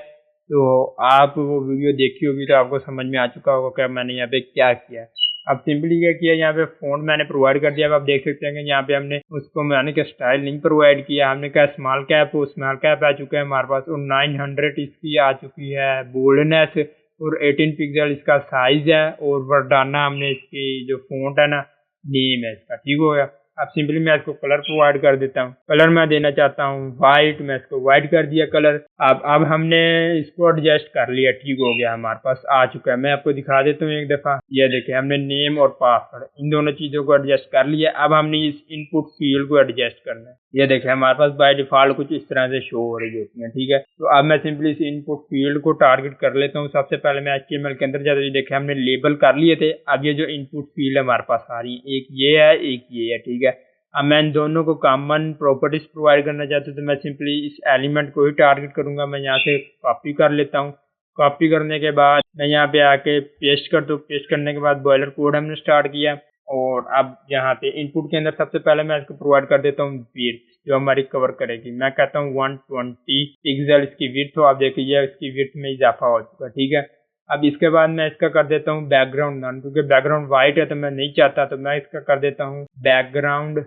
तो आप वो वीडियो देखी होगी तो आपको समझ में आ चुका होगा कि मैंने यहाँ पे क्या किया। अब सिंपली क्या किया, यहाँ पे फ़ॉन्ट मैंने प्रोवाइड कर दिया। अब आप देख सकते हैं कि यहाँ पे हमने उसको मैंने क्या स्टाइल नहीं प्रोवाइड किया, हमने क्या स्मॉल कैप, वो स्मॉल कैप आ चुका है हमारे पास, और 900 इसकी आ चुकी है बोल्डनेस, और 18 पिक्सल इसका साइज है, और वर्डाना हमने इसकी जो फ़ॉन्ट है ना नेम है इसका, ठीक हो गया। अब सिंपली मैं इसको कलर प्रोवाइड कर देता हूँ। कलर मैं देना चाहता हूँ वाइट, मैं इसको वाइट कर दिया कलर। अब हमने इसको एडजस्ट कर लिया, ठीक हो गया, हमारे पास आ चुका है। मैं आपको दिखा देता हूँ एक दफ़ा, ये देखिए हमने नेम और पासवर्ड इन दोनों चीज़ों को एडजस्ट कर लिया। अब हमने इस इनपुट फील्ड को एडजस्ट करना है। ये देखिए हमारे पास बाय डिफ़ॉल्ट कुछ इस तरह से शो हो रही होती है, ठीक है। तो अब मैं सिंपली इस इनपुट फील्ड को टारगेट कर लेता हूँ। सबसे पहले मैं HTML के अंदर जाता हूँ, देखिए हमने लेबल कर लिए थे। अब ये जो इनपुट फील्ड है हमारे पास आ रही है, एक ये है एक ये है, ठीक है। अब मैं इन दोनों को कॉमन प्रॉपर्टीज प्रोवाइड करना चाहता हूँ, तो मैं सिंपली इस एलिमेंट को ही टारगेट करूंगा। मैं यहाँ से कॉपी कर लेता हूँ। कॉपी करने के बाद मैं यहाँ पे आके पेस्ट कर दूँ। पेस्ट करने के बाद बॉयलर कोड हमने स्टार्ट किया, और अब यहाँ पे इनपुट के अंदर सबसे पहले मैं इसको प्रोवाइड कर देता हूँ विड्थ, जो हमारी कवर करेगी। मैं कहता हूँ 120 पिक्सल इसकी विड्थ हो। आप देखिए इसकी विड्थ में इजाफा हो चुका, ठीक है। अब इसके बाद मैं इसका कर देता हूँ बैकग्राउंड नन, क्योंकि बैकग्राउंड वाइट है तो मैं नहीं चाहता, तो मैं इसका कर देता हूँ बैकग्राउंड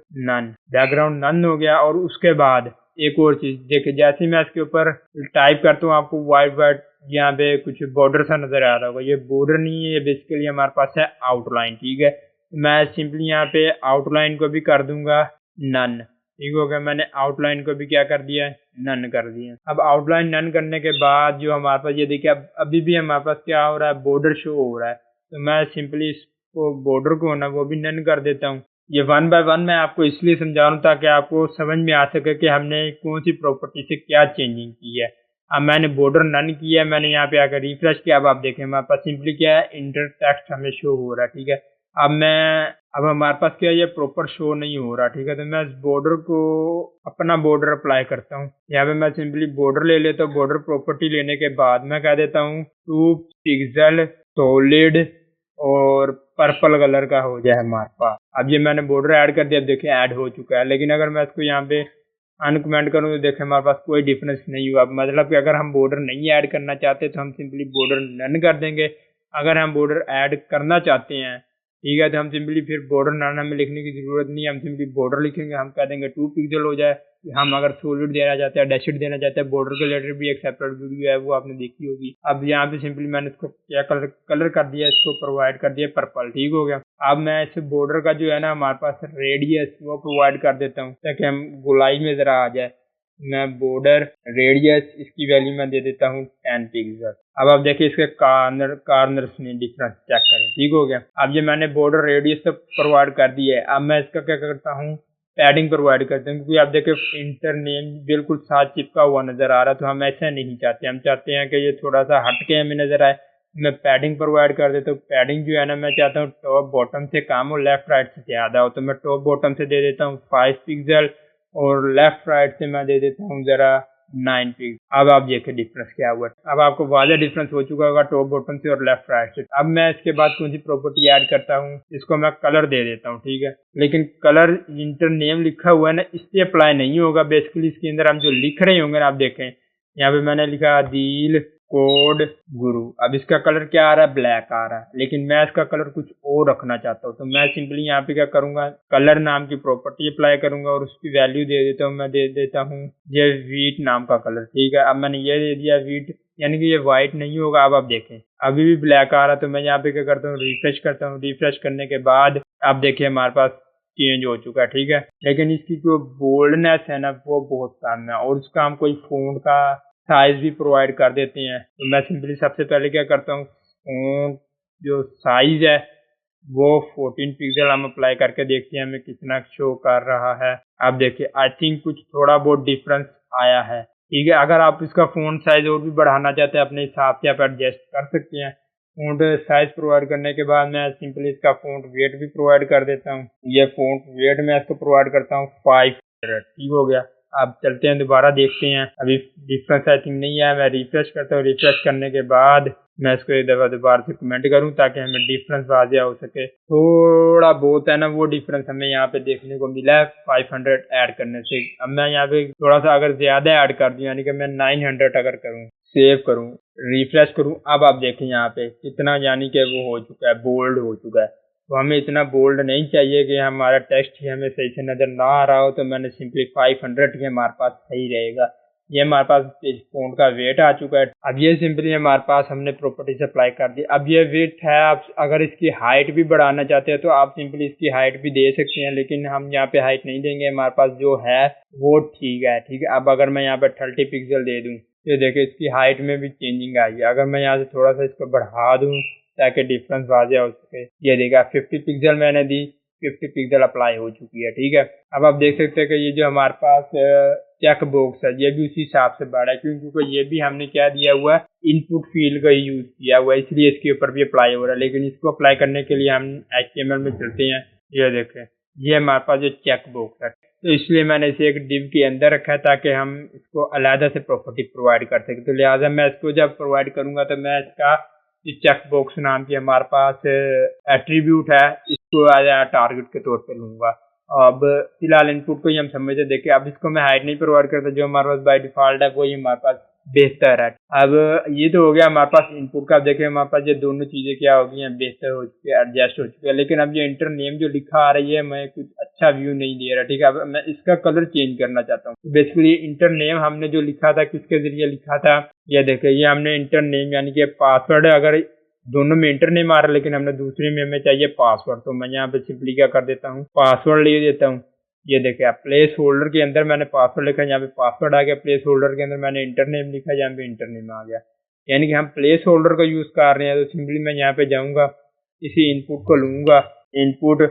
नन हो गया। और उसके बाद एक और चीज देखिए, जैसे मैं इसके ऊपर टाइप करता हूँ आपको वाइट यहाँ पे कुछ बॉर्डर सा नजर आ रहा होगा, ये बॉर्डर नहीं है, ये बेसिकली हमारे पास है आउटलाइन। ठीक है, मैं सिंपली यहाँ पे आउटलाइन को भी कर दूंगा नन। ठीक हो गया, मैंने आउटलाइन को भी क्या कर दिया है, नन कर दिया। अब आउटलाइन नन करने के बाद जो हमारे पास ये देखिए, अब अभी भी हमारे पास क्या हो रहा है, बॉर्डर शो हो रहा है। तो मैं सिंपली इसको बॉर्डर को ना वो भी नन कर देता हूँ। ये 1 बाय 1 मैं आपको इसलिए समझा रहा हूँ ताकि आपको समझ में आ सके कि हमने कौन सी प्रॉपर्टी से क्या चेंजिंग की है। अब मैंने बॉर्डर नन किया है, मैंने यहाँ पे आकर रिफ्रेश किया। अब आप देखें हमारे पास सिंपली क्या है, इंटर टेक्स्ट हमें शो हो रहा है। ठीक है, अब हमारे पास क्या है, ये प्रॉपर शो नहीं हो रहा। ठीक है, तो मैं इस बॉर्डर को अपना बॉर्डर अप्लाई करता हूँ। यहाँ पे मैं सिंपली बॉर्डर ले लेता हूँ। बॉर्डर प्रॉपर्टी लेने के बाद मैं कह देता हूँ 2 पिक्सल सॉलिड और पर्पल कलर का हो जाए हमारे पास। अब ये मैंने बॉर्डर ऐड कर दिया, अब देखिए ऐड हो चुका है। लेकिन अगर मैं इसको यहाँ पे अनकमेंट करूँ तो देखें हमारे पास कोई डिफरेंस नहीं हुआ। मतलब कि अगर हम बॉर्डर नहीं ऐड करना चाहते तो हम सिंपली बॉर्डर नन कर देंगे। अगर हम बॉर्डर ऐड करना चाहते हैं, ठीक है, तो हम सिंपली फिर बॉर्डर नन हमें लिखने की जरूरत नहीं है, हम सिंपली बॉर्डर लिखेंगे। हम कह देंगे 2 पिक्सल हो जाए। हम अगर सॉलिड देना चाहते हैं, डैशेड देना चाहते हैं, बॉर्डर के रिलेटेड भी एक सेपरेट वीडियो है, वो आपने देखी होगी। अब यहाँ पे सिंपली मैंने इसको क्या कलर कर दिया, इसको प्रोवाइड कर दिया पर्पल। ठीक हो गया। अब मैं इस बॉर्डर का जो है ना हमारे पास रेडियस वो प्रोवाइड कर देता हूँ ताकि हम गोलाई में जरा आ जाए। मैं बॉर्डर रेडियस इसकी वैल्यू मैं दे देता हूँ 10 पिक्सल। अब आप देखिए इसके कार्नर्स में डिफरेंस चेक करें। ठीक हो गया। अब ये मैंने बॉर्डर रेडियस तो प्रोवाइड कर दिया है। अब मैं इसका क्या करता हूँ, पैडिंग प्रोवाइड करते हैं, क्योंकि आप देखिए इंटर नेम बिल्कुल साथ चिपका हुआ नजर आ रहा, तो हम ऐसा नहीं चाहते। हम चाहते हैं कि ये थोड़ा सा हट के हमें नजर आए। मैं पैडिंग प्रोवाइड कर देता हूँ। पैडिंग जो है ना मैं चाहता हूँ टॉप बॉटम से कम हो, लेफ्ट राइट से ज्यादा हो। तो मैं टॉप बॉटम से दे देता हूँ 5 पिक्सल और लेफ्ट राइट से मैं दे देता हूँ जरा 9 पिक्सल। अब आप देखिए डिफरेंस क्या हुआ। अब आपको वाज़ेह डिफरेंस हो चुका होगा टॉप बॉटम से और लेफ्ट राइट से। अब मैं इसके बाद कौन सी प्रॉपर्टी ऐड करता हूँ, इसको मैं कलर दे देता हूँ। ठीक है, लेकिन कलर इंटर नेम लिखा हुआ है ना, इससे अप्लाई नहीं होगा। बेसिकली इसके अंदर हम जो लिख रहे होंगे ना, आप देखें यहाँ पे मैंने लिखा दिल कोड गुरु। अब इसका कलर क्या आ रहा है, ब्लैक आ रहा है, लेकिन मैं इसका कलर कुछ और रखना चाहता हूँ। तो मैं सिंपली यहाँ पे क्या करूंगा, कलर नाम की प्रॉपर्टी अप्लाई करूंगा और उसकी वैल्यू दे देता हूँ। मैं दे देता हूँ ये व्हीट नाम का कलर। ठीक है, अब मैंने ये दे दिया व्हीट, यानी कि ये व्हाइट नहीं होगा। अब आप देखें अभी भी ब्लैक आ रहा है। तो मैं यहाँ पे क्या करता हूँ, रिफ्रेश करता हूँ। रिफ्रेश करने के बाद आप देखिए हमारे पास चेंज हो चुका है। ठीक है, लेकिन इसकी जो बोल्डनेस है ना वो बहुत कम है, और उसका हम कोई फोन का साइज भी प्रोवाइड कर देते हैं। तो मैं सिंपली सबसे पहले क्या करता हूँ, फोन जो साइज है वो 14 पिक्सल हम अप्लाई करके देखते हैं हमें कितना शो कर रहा है। आप देखिए आई थिंक कुछ थोड़ा बहुत डिफरेंस आया है। ठीक है, अगर आप इसका फोन साइज और भी बढ़ाना चाहते हैं अपने हिसाब से आप एडजस्ट कर सकते हैं। फोन साइज प्रोवाइड करने के बाद मैं सिंपली इसका फोन वेट भी प्रोवाइड कर देता हूँ। ये फोन वेट मैं इसको प्रोवाइड करता हूँ 500। ठीक हो गया। अब चलते हैं दोबारा देखते हैं, अभी डिफरेंस आई थिंक नहीं है। मैं रिफ्रेश करता हूँ। रिफ्रेश करने के बाद मैं इसको एक दफा दोबारा से कमेंट करूँ ताकि हमें डिफरेंस वाज़ेह हो सके। थोड़ा बहुत है ना वो डिफरेंस हमें यहाँ पे देखने को मिला है 500 ऐड करने से। अब मैं यहाँ पे थोड़ा सा अगर ज्यादा ऐड कर दूँ, यानी कि मैं 900 अगर करूँ, सेव करूँ, रिफ्रेश करूँ, अब आप देखें यहाँ पे कितना यानी कि वो हो चुका है, बोल्ड हो चुका है। तो हमें इतना बोल्ड नहीं चाहिए कि हमारा टेक्स्ट ही हमें सही से नजर ना आ रहा हो। तो मैंने सिंपली 500 ही हमारे पास सही रहेगा। ये हमारे पास फोन का वेट आ चुका है। अब ये सिंपली हमारे पास हमने प्रॉपर्टी से अप्लाई कर दी। अब ये वेट है, आप अगर इसकी हाइट भी बढ़ाना चाहते हैं तो आप सिंपली इसकी हाइट भी दे सकते हैं, लेकिन हम यहाँ पे हाइट नहीं देंगे। हमारे पास जो है वो ठीक है। ठीक है, अब अगर मैं यहाँ पे 30 पिक्सल दे दूँ, ये देखिए इसकी हाइट में भी चेंजिंग आई है। अगर मैं यहाँ से थोड़ा सा इसको बढ़ा दूँ ताकि डिफरेंस वाज़ेह हो सके, ये देखिए 50 पिक्सल मैंने दी, 50 पिक्सल अप्लाई हो चुकी है। ठीक है, अब आप देख सकते हैं कि ये जो हमारे पास चेक बॉक्स है ये भी उसी हिसाब से बढ़ा है, क्योंकि ये भी हमने क्या दिया हुआ है, इनपुट फील्ड का यूज किया हुआ है, इसलिए इसके ऊपर भी अप्लाई हो रहा है। लेकिन इसको अप्लाई करने के लिए हम HTML में चलते हैं। ये देखें ये हमारे पास जो चेक बॉक्स है, तो इसलिए मैंने इसे एक डिव के अंदर रखा है ताकि हम इसको अलहदा से प्रॉपर्टी प्रोवाइड कर सकें। तो लिहाजा मैं इसको जब प्रोवाइड करूंगा तो मैं इसका इस चेक बॉक्स नाम की हमारे पास एट्रीब्यूट है, इसको टारगेट के तौर पे लूंगा। अब फिलहाल इनपुट को ही हम समझते देखिए। अब इसको मैं हाइट नहीं प्रोवाइड करता, जो हमारे पास बाय डिफॉल्ट है वही हमारे पास बेहतर है। अब ये तो हो गया हमारे पास इनपुट का। अब देखिए हमारे पास ये दोनों चीजें क्या हो गई हैं, बेहतर हो चुकी है, एडजस्ट हो चुकी है। लेकिन अब ये इंटर नेम जो लिखा आ रही है मैं कुछ अच्छा व्यू नहीं दे रहा, ठीक है। अब मैं इसका कलर चेंज करना चाहता हूँ। बेसिकली इंटर नेम हमने जो लिखा था किसके जरिए लिखा था, ये देखिए ये हमने इंटर नेम यानी कि पासवर्ड, अगर दोनों में इंटर नेम आ रहा है लेकिन हमने दूसरे में हमें चाहिए पासवर्ड, तो मैं यहाँ पे सिंपली क्या कर देता हूँ, पासवर्ड ले देता हूँ। ये देखिए आप प्लेस होल्डर के अंदर मैंने पासवर्ड लिखा, यहाँ पे पासवर्ड आ गया। प्लेस होल्डर के अंदर मैंने इंटर नेम लिखा, यहाँ पे इंटर नेम आ गया। यानी कि हम प्लेस होल्डर का यूज कर रहे हैं। तो सिंपली मैं यहाँ पे जाऊंगा, इसी इनपुट को लूंगा, इनपुट,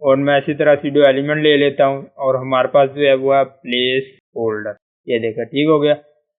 और मैं इसी तरह सीडो एलिमेंट ले लेता हूँ, और हमारे पास जो है वो है प्लेस होल्डर। ये देखा ठीक हो गया।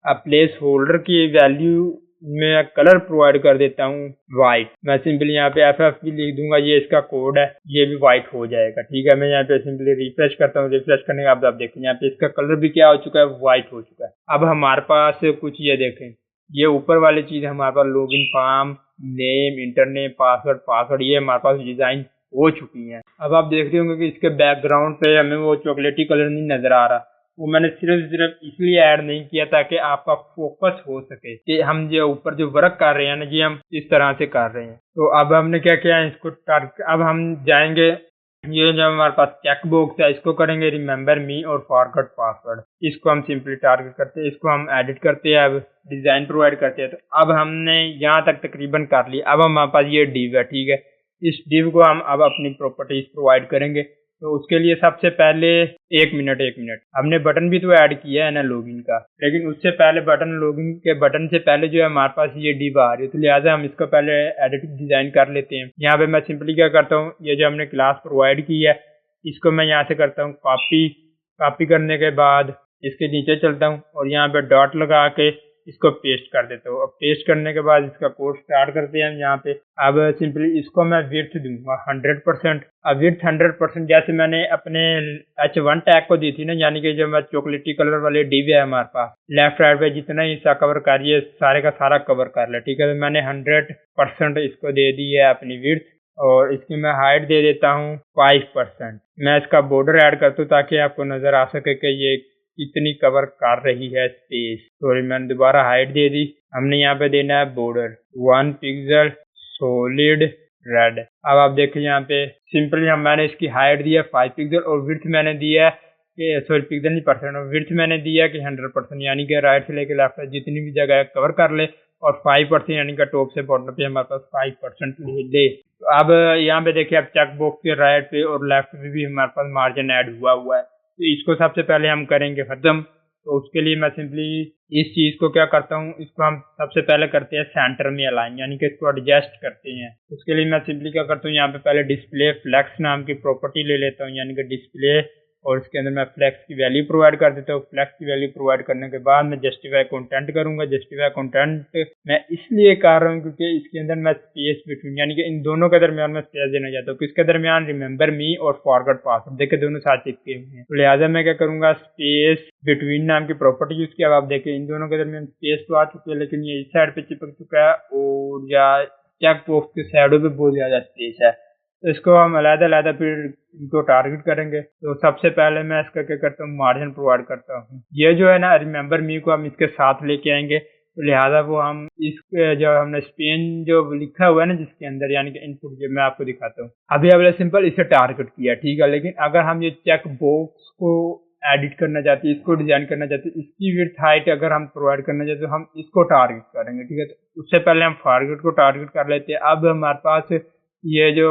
अब प्लेस होल्डर की वैल्यू मैं कलर प्रोवाइड कर देता हूँ व्हाइट। मैं सिंपली यहाँ पे FFP लिख दूंगा, ये इसका कोड है, ये भी व्हाइट हो जाएगा, ठीक है। मैं यहाँ पे सिंपली रिफ्रेश करता हूँ। रिफ्रेश करने के बाद आप देखें यहाँ पे इसका कलर भी क्या हो चुका है, व्हाइट हो चुका है। अब हमारे पास कुछ ये देखें, ये ऊपर वाली चीज हमारे पास लॉगिन फॉर्म, नेम, इंटरनेम, पासवर्ड, ये हमारे पास डिजाइन हो चुकी है। अब आप देखते होंगे कि इसके बैकग्राउंड पे हमें वो चॉकलेटी कलर नहीं नजर आ रहा। वो मैंने सिर्फ इसलिए ऐड नहीं किया ताकि आपका फोकस हो सके कि हम जो ऊपर जो वर्क कर रहे हैं ना जी, हम इस तरह से कर रहे हैं। तो अब हमने क्या किया है, इसको अब हम जाएंगे, ये जो हमारे पास चेक बॉक्स है इसको करेंगे रिमेंबर मी और फॉरगॉट पासवर्ड। इसको हम सिंपली टारगेट करते हैं, इसको हम एडिट करते हैं, अब डिजाइन प्रोवाइड करते हैं। तो अब हमने यहाँ तक तकरीबन कर लिया। अब हमारे पास ये डिव है, ठीक है। इस डिव को हम अब अपनी प्रॉपर्टीज प्रोवाइड करेंगे। तो उसके लिए सबसे पहले एक मिनट हमने बटन भी तो ऐड किया है ना लॉगिन का, लेकिन उससे पहले लॉगिन के बटन से पहले जो है हमारे पास ये डिव आ रही है, तो लिहाजा हम इसको पहले एडिट डिजाइन कर लेते हैं। यहाँ पे मैं सिंपली क्या करता हूँ, ये जो हमने क्लास प्रोवाइड की है इसको मैं यहाँ से करता हूँ कॉपी करने के बाद इसके नीचे चलता हूँ और यहाँ पे डॉट लगा के इसको पेस्ट कर देता हूँ। अब पेस्ट करने के बाद इसका कोड स्टार्ट करते हैं हम यहाँ पे। अब सिंपली इसको मैं विड्थ दूंगा 100%। अब विड्थ 100% जैसे मैंने अपने H1 टैग को दी थी ना, यानी कि जो मैं चॉकलेटी कलर वाले डिव है हमारे पास, लेफ्ट राइट पे जितना हिस्सा कवर करिए सारे का सारा कवर कर ले, ठीक है। तो मैंने 100% इसको दे दी है अपनी विड्थ, और इसकी मैं हाइट दे देता हूँ 5%। मैं इसका बॉर्डर ऐड करता हूँ ताकि आपको नजर आ सके कि ये कितनी कवर कर रही है स्पेस। सॉरी मैंने दोबारा हाइट दे दी। हमने यहाँ पे देना है बॉर्डर 1 पिक्सल सॉलिड रेड। अब आप देखिए यहाँ पे सिंपली मैंने इसकी हाइट दिया 5 पिक्सल और विड्थ मैंने दिया है, सॉरी पिक्सल नहीं परसेंट, और विड्थ मैंने दिया कि 100%, यानी कि राइट से लेकर लेफ्ट तक जितनी भी जगह कवर कर ले, और 5% यानी कि टॉप से बॉटम पे हमारे पास 5% ले। तो अब यहाँ पे देखिए आप चेक बॉक्स के राइट पे और लेफ्ट पे भी हमारे पास मार्जिन ऐड हुआ है। तो इसको सबसे पहले हम करेंगे खत्म। तो उसके लिए मैं सिंपली इस चीज को क्या करता हूँ, इसको हम सबसे पहले करते हैं सेंटर में अलाइन, यानी कि इसको एडजस्ट करते हैं। उसके लिए मैं सिंपली क्या करता हूँ, यहाँ पे पहले डिस्प्ले फ्लेक्स नाम की प्रॉपर्टी ले लेता हूँ, यानी कि डिस्प्ले, और इसके अंदर मैं फ्लेक्स की वैल्यू प्रोवाइड कर देता हूँ। फ्लेक्स की वैल्यू प्रोवाइड करने के बाद मैं जस्टिफाई कंटेंट करूंगा। जस्टिफाई कंटेंट मैं इसलिए कर रहा हूँ क्योंकि इसके अंदर मैं स्पेस बिटवीन, यानी कि इन दोनों के दरमियान मैं स्पेस देना चाहता हूँ। किसके दरमियान, रिमेंबर मी और फॉरगॉट पासवर्ड, देखिए दोनों साथ चिपके हुए हैं। तो लिहाजा मैं क्या करूंगा, स्पेस बिटवीन नाम की प्रॉपर्टी यूज किया। अब आप देखिए इन दोनों के दरमियान स्पेस तो आ चुकी है, लेकिन ये इस साइड पे चिपक चुका है और या चेक बॉक्स के साइडों पे बहुत ज्यादा स्पेस है। तो इसको हम अलग-अलग फिर इनको टारगेट करेंगे। तो सबसे पहले मैं इसका क्या करता हूँ, मार्जिन प्रोवाइड करता हूँ। ये जो है ना रिमेंबर मी को हम इसके साथ लेके आएंगे, तो लिहाजा वो हम इस जो हमने स्पेन जो लिखा हुआ है ना जिसके अंदर, यानी कि इनपुट, जो मैं आपको दिखाता हूँ। अभी हमने सिंपल इसे टारगेट किया, ठीक है। लेकिन अगर हम ये चेक बॉक्स को एडिट करना चाहते हैं, इसको डिजाइन करना चाहते हैं, इसकी विड्थ हाइट अगर हम प्रोवाइड करना चाहते हैं तो हम इसको टारगेट करेंगे, ठीक है। तो उससे पहले हम फॉरगॉट को टारगेट कर लेते हैं। अब हमारे पास ये जो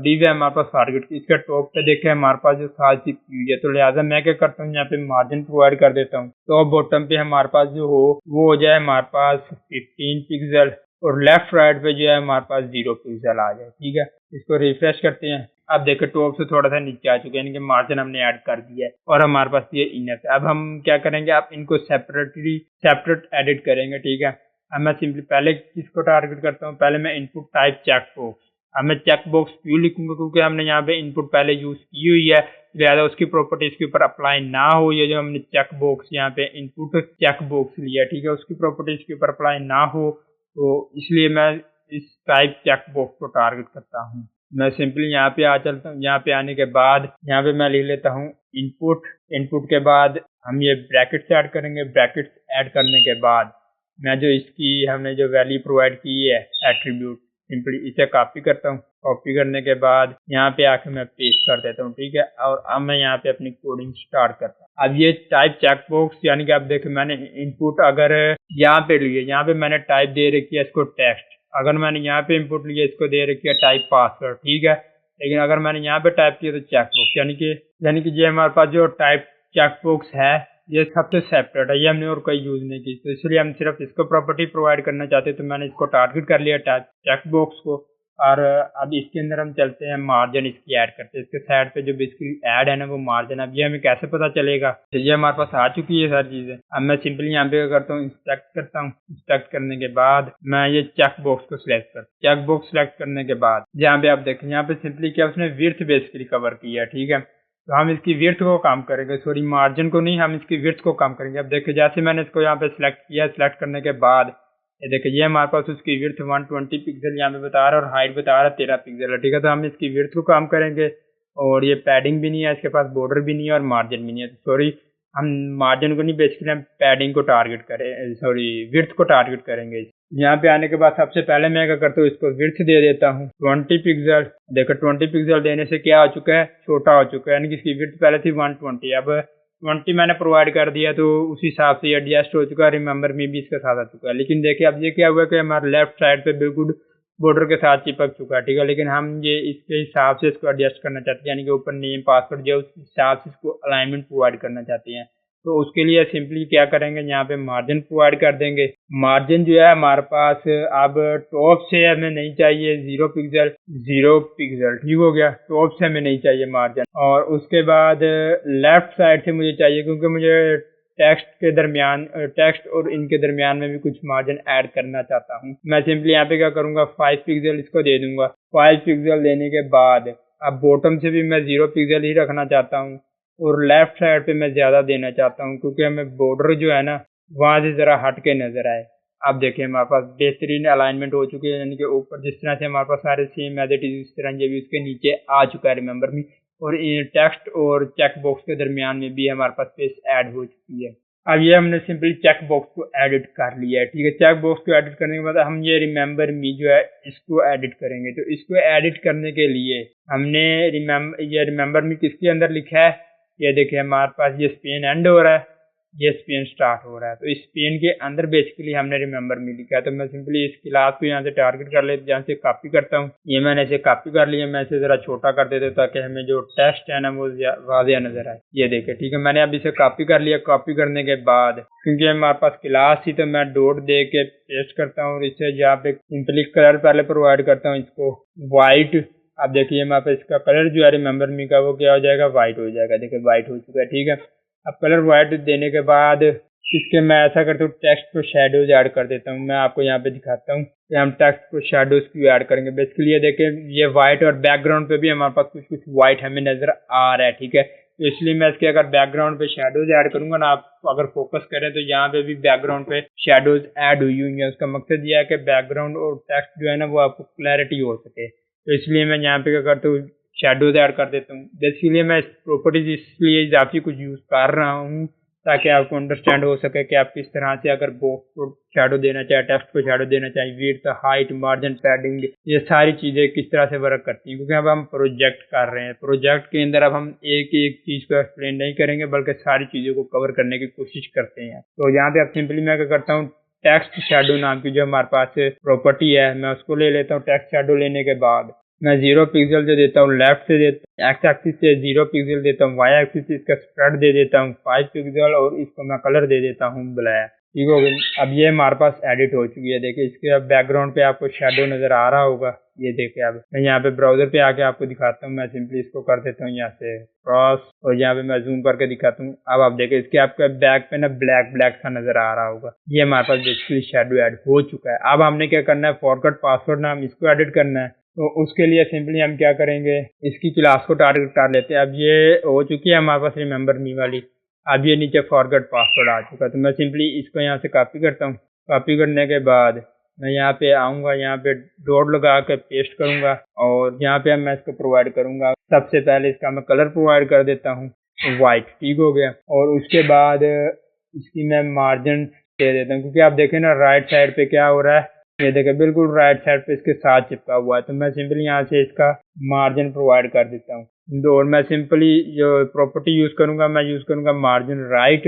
डिव है हमारे पास फॉरगॉट की, इसके टॉप पे देखे हमारे पास जो साथ चिपकी हुई है, तो लिहाजा मैं क्या करता हूँ, यहाँ पे मार्जिन प्रोवाइड कर देता हूँ। तो बॉटम पे हमारे पास जो वो हो जाए हमारे पास 15 पिक्सल, और लेफ्ट राइट पे जो है हमारे पास 0 पिक्सल आ जाए, ठीक है। इसको रिफ्रेश करते हैं। अब देखो टॉप से थोड़ा सा नीचे आ चुके हैं, यानी कि मार्जिन हमने ऐड कर दिया है, और हमारे पास ये इनर है। अब हम क्या करेंगे, आप इनको सेपरेट एडिट करेंगे, ठीक है। अब मैं सिंपली पहले किसको टारगेट करता हूँ, पहले मैं इनपुट टाइप चेक बॉक्स, अब मैं चेक बॉक्स क्यों लिखूंगा, क्योंकि हमने यहाँ पे इनपुट पहले यूज की हुई है, लिहाजा उसकी प्रॉपर्टी इसके ऊपर अप्लाई ना हो। ये जो हमने चेक बॉक्स यहाँ पे इनपुट चेक बॉक्स लिया, ठीक है, उसकी प्रॉपर्टी इसके ऊपर अप्लाई ना हो, तो इसलिए मैं इस टाइप चेक बॉक्स को टारगेट करता हूँ। मैं सिंपली यहाँ पे आ चलता हूँ। यहाँ पे आने के बाद यहाँ पे मैं लिख लेता हूँ इनपुट के बाद हम ये ब्रैकेट्स ऐड करेंगे। ब्रैकेट्स ऐड करने के बाद मैं जो इसकी हमने जो वैल्यू प्रोवाइड की है एट्रीब्यूट, सिंपली इसे कॉपी करता हूँ। कॉपी करने के बाद यहाँ पे आके मैं पेस्ट कर देता हूँ, ठीक है। और अब मैं यहाँ पे अपनी कोडिंग स्टार्ट करता हूँ। अब ये टाइप चेकबॉक्स, यानी कि आप देखें मैंने इनपुट अगर यहाँ पे लिए, यहाँ पे मैंने टाइप दे रखी है इसको टेक्स्ट, अगर मैंने यहाँ पे इनपुट लिया इसको दे रखी है टाइप पासवर्ड, ठीक है। लेकिन अगर मैंने यहाँ पे टाइप किया तो चेकबॉक्स, यानी कि ये हमारे पास जो टाइप चेकबॉक्स है ये सबसे सेपरेट है, ये हमने और कोई यूज नहीं की, तो इसलिए हम सिर्फ इसको प्रॉपर्टी प्रोवाइड करना चाहते हैं। तो मैंने इसको टारगेट कर लिया टाइप चेकबॉक्स को। और अब इसके अंदर हम चलते हैं, मार्जिन इसकी ऐड करते हैं। इसके साइड पे जो बेसिकली ऐड है ना वो मार्जिन। अब ये हमें कैसे पता चलेगा? तो ये हमारे पास आ चुकी है सारी चीजें। अब मैं सिंपली यहाँ पे क्या करता हूँ, इंस्पेक्ट करता हूँ। इंस्पेक्ट करने के बाद मैं ये चेक बॉक्स को सिलेक्ट करता हूँ। चेक बॉक्स सिलेक्ट करने के बाद यहाँ पे आप देखें, यहाँ पे सिंपली क्या उसने विड्थ बेसिकली कवर किया है, ठीक है। तो हम इसकी विड्थ को काम करेंगे, सॉरी मार्जिन को नहीं, हम इसकी विड्थ को काम करेंगे। अब देखिए जैसे मैंने इसको यहाँ पे सिलेक्ट किया, सिलेक्ट करने के बाद ये देखिए ये हमारे पास उसकी विड्थ 120 पिक्सल यहाँ पे बता रहा है और हाइट बता रहा है 13 पिक्सल है, ठीक है। तो हम इसकी विड्थ को काम करेंगे और ये पैडिंग भी नहीं है, इसके पास बॉर्डर भी नहीं है और मार्जिन भी नहीं है। तो सॉरी हम मार्जिन को नहीं, बेसिकली हम पैडिंग को टारगेट करें, सॉरी विड्थ को टारगेट करेंगे। यहाँ पे आने के बाद सबसे पहले मैं क्या करता हूँ, इसको विड्थ दे देता हूँ 20 पिक्सल। देखो 20 पिक्सल देने से क्या हो चुका है, छोटा हो चुका है, यानी कि इसकी विड्थ पहले थी 120, अब 20 मैंने प्रोवाइड कर दिया, तो उस हिसाब से एडजस्ट हो चुका है। रिमेंबर में भी इसके साथ आ चुका है। लेकिन देखिए अब ये क्या हुआ कि हमारे लेफ्ट साइड पे बिल्कुल बॉर्डर के साथ चिपक चुका है, ठीक है। लेकिन हम ये इसके हिसाब से इसको एडजस्ट करना चाहते हैं, यानी कि ऊपर नेम पासवर्ड जो उस हिसाब से इसको अलाइनमेंट प्रोवाइड करना चाहते हैं। तो उसके लिए सिंपली क्या करेंगे, यहाँ पे मार्जिन प्रोवाइड कर देंगे। मार्जिन जो है हमारे पास अब टॉप से हमें नहीं चाहिए 0 पिक्सल, 0 पिक्सल, ठीक हो गया। टॉप से हमें नहीं चाहिए मार्जिन। और उसके बाद लेफ्ट साइड से मुझे चाहिए, क्योंकि मुझे टेक्स्ट के दरमियान, टेक्स्ट और इनके दरमियान में भी कुछ मार्जिन ऐड करना चाहता हूँ। मैं सिंपली यहाँ पे क्या करूँगा, 5 पिक्सल इसको दे दूंगा। 5 पिक्सल देने के बाद अब बॉटम से भी मैं 0 पिक्सल ही रखना चाहता हूँ और लेफ्ट साइड पे मैं ज्यादा देना चाहता हूँ, क्योंकि हमें बॉर्डर जो है ना वहां से जरा हट के नजर आए। अब देखिए हमारे पास बेहतरीन अलाइनमेंट हो चुकी है, यानी कि ऊपर जिस तरह से हमारे पास सारे सेम एज इट इज इस तरह ये भी उसके नीचे आ चुका है रिमेंबर में। और टेक्स्ट और चेक बॉक्स के दरमियान में भी हमारे पास स्पेस ऐड हो चुकी है। अब ये हमने सिंपली चेक बॉक्स को एडिट कर लिया है, ठीक है। चेक बॉक्स को एडिट करने के बाद हम ये रिमेंबर मी जो है इसको एडिट करेंगे। तो इसको एडिट करने के लिए हमने रिमेंबर मी किसके अंदर लिखा है, ये देखिए हमारे पास ये स्पेन एंड हो रहा है, ये स्पेन स्टार्ट हो रहा है। तो इस स्पेन के अंदर बेसिकली हमने रिमेंबर मी लिखा है। तो मैं सिंपली इस क्लास को यहाँ से टारगेट कर लेता, यहाँ से कॉपी करता हूँ। ये मैंने इसे कॉपी कर लिया, मैं इसे जरा छोटा कर देता हूँ ताकि हमें जो टेक्स्ट है ना वो वाज़िया नजर आए। ये देखिए, ठीक है, मैंने अब इसे कॉपी कर लिया। कॉपी करने के बाद क्योंकि हमारे पास क्लास थी तो मैं डॉट दे के पेस्ट करता हूँ और इसे यहाँ पे सिंपली कलर पहले प्रोवाइड करता हूँ, इसको व्हाइट। अब देखिए हमारे पास इसका कलर जो है रिमेंबर मी का वो क्या हो जाएगा, व्हाइट हो जाएगा। देखिए व्हाइट हो चुका है, ठीक है। अब कलर व्हाइट देने के बाद इसके मैं ऐसा करता हूँ, टेक्स्ट को शेडोज ऐड कर देता हूँ। मैं आपको यहाँ पे दिखाता हूँ कि हम टेक्स्ट को शेडोज क्यों ऐड करेंगे। बेसिकली ये देखें, ये व्हाइट और बैकग्राउंड पे भी हमारे पास कुछ कुछ व्हाइट हमें नजर आ रहा है, ठीक है। तो इसलिए मैं इसके अगर बैकग्राउंड पे शेडोज ऐड करूंगा ना, आप अगर फोकस करें तो यहाँ पे भी बैकग्राउंड पे शेडोज ऐड हुई हुई है। उसका मकसद यह है कि बैकग्राउंड और टेक्स्ट जो है ना वो आपको क्लैरिटी हो सके। तो इसलिए मैं यहाँ पे क्या करता हूँ, शेडोज ऐड कर देता हूँ। बेसिकली मैं इस प्रॉपर्टीज इसलिए इजाफी कुछ यूज कर रहा हूँ ताकि आपको अंडरस्टैंड हो सके कि आप किस तरह से अगर बॉक्स को शैडो देना चाहे, टेक्स्ट को शैडो देना चाहे, विड्थ, हाइट, मार्जिन, पैडिंग, ये सारी चीजें किस तरह से वर्क करती हैं। क्योंकि अब हम प्रोजेक्ट कर रहे हैं, प्रोजेक्ट के अंदर अब हम एक एक चीज को एक्सप्लेन नहीं करेंगे बल्कि सारी चीजों को कवर करने की कोशिश करते हैं। तो यहाँ पे अब सिंपली मैं क्या करता हूँ, टेक्स्ट शैडो नाम की जो हमारे पास प्रॉपर्टी है मैं उसको ले लेता हूँ। टेक्स्ट शैडो लेने के बाद मैं 0 पिक्सल जो देता हूँ लेफ्ट से देता हूँ, एक्स एक्सिस से 0 पिक्सल देता हूँ, वाई एक्सिस से इसका स्प्रेड दे देता हूँ 5 पिक्सल और इसको मैं कलर दे देता हूँ ब्लैक, ठीक हो गया। अब ये हमारे पास एडिट हो चुकी है। देखिए इसके अब बैकग्राउंड पे आपको शेडो नजर आ रहा होगा। ये देखिए अब मैं यहाँ पे ब्राउजर पे आके आपको दिखाता हूँ। मैं सिंपली इसको कर देता हूँ यहाँ से क्रॉस और यहाँ पे मैं जूम करके दिखाता हूँ। अब आप देखिए इसके आपका बैक पे ना ब्लैक ब्लैक सा नजर आ रहा होगा। ये हमारे पास बेसिकली शेडो ऐड हो चुका है। अब हमने क्या करना है, फॉरगॉट पासवर्ड नाम इसको एडिट करना है। तो उसके लिए सिंपली हम क्या करेंगे, इसकी क्लास को टारगेट कर लेते हैं। अब ये हो चुकी है हमारे पास रिमेंबर मी वाली। अब ये नीचे फॉरगॉट पासवर्ड आ चुका है। तो मैं सिंपली इसको यहाँ से कॉपी करता हूँ। कॉपी करने के बाद मैं यहाँ पे आऊँगा, यहाँ पे डॉट लगा के पेस्ट करूँगा और यहाँ पे मैं इसको प्रोवाइड करूँगा। सबसे पहले इसका मैं कलर प्रोवाइड कर देता हूँ व्हाइट, ठीक हो गया। और उसके बाद इसकी मैं मार्जिन दे देता हूँ, क्योंकि आप देखें ना राइट साइड पे क्या हो रहा है, ये देखें बिल्कुल राइट साइड पे इसके साथ चिपका हुआ है। तो मैं सिंपली यहाँ से इसका मार्जिन प्रोवाइड कर देता हूँ। और मैं सिंपली जो प्रॉपर्टी यूज करूंगा, मैं यूज करूंगा मार्जिन राइट।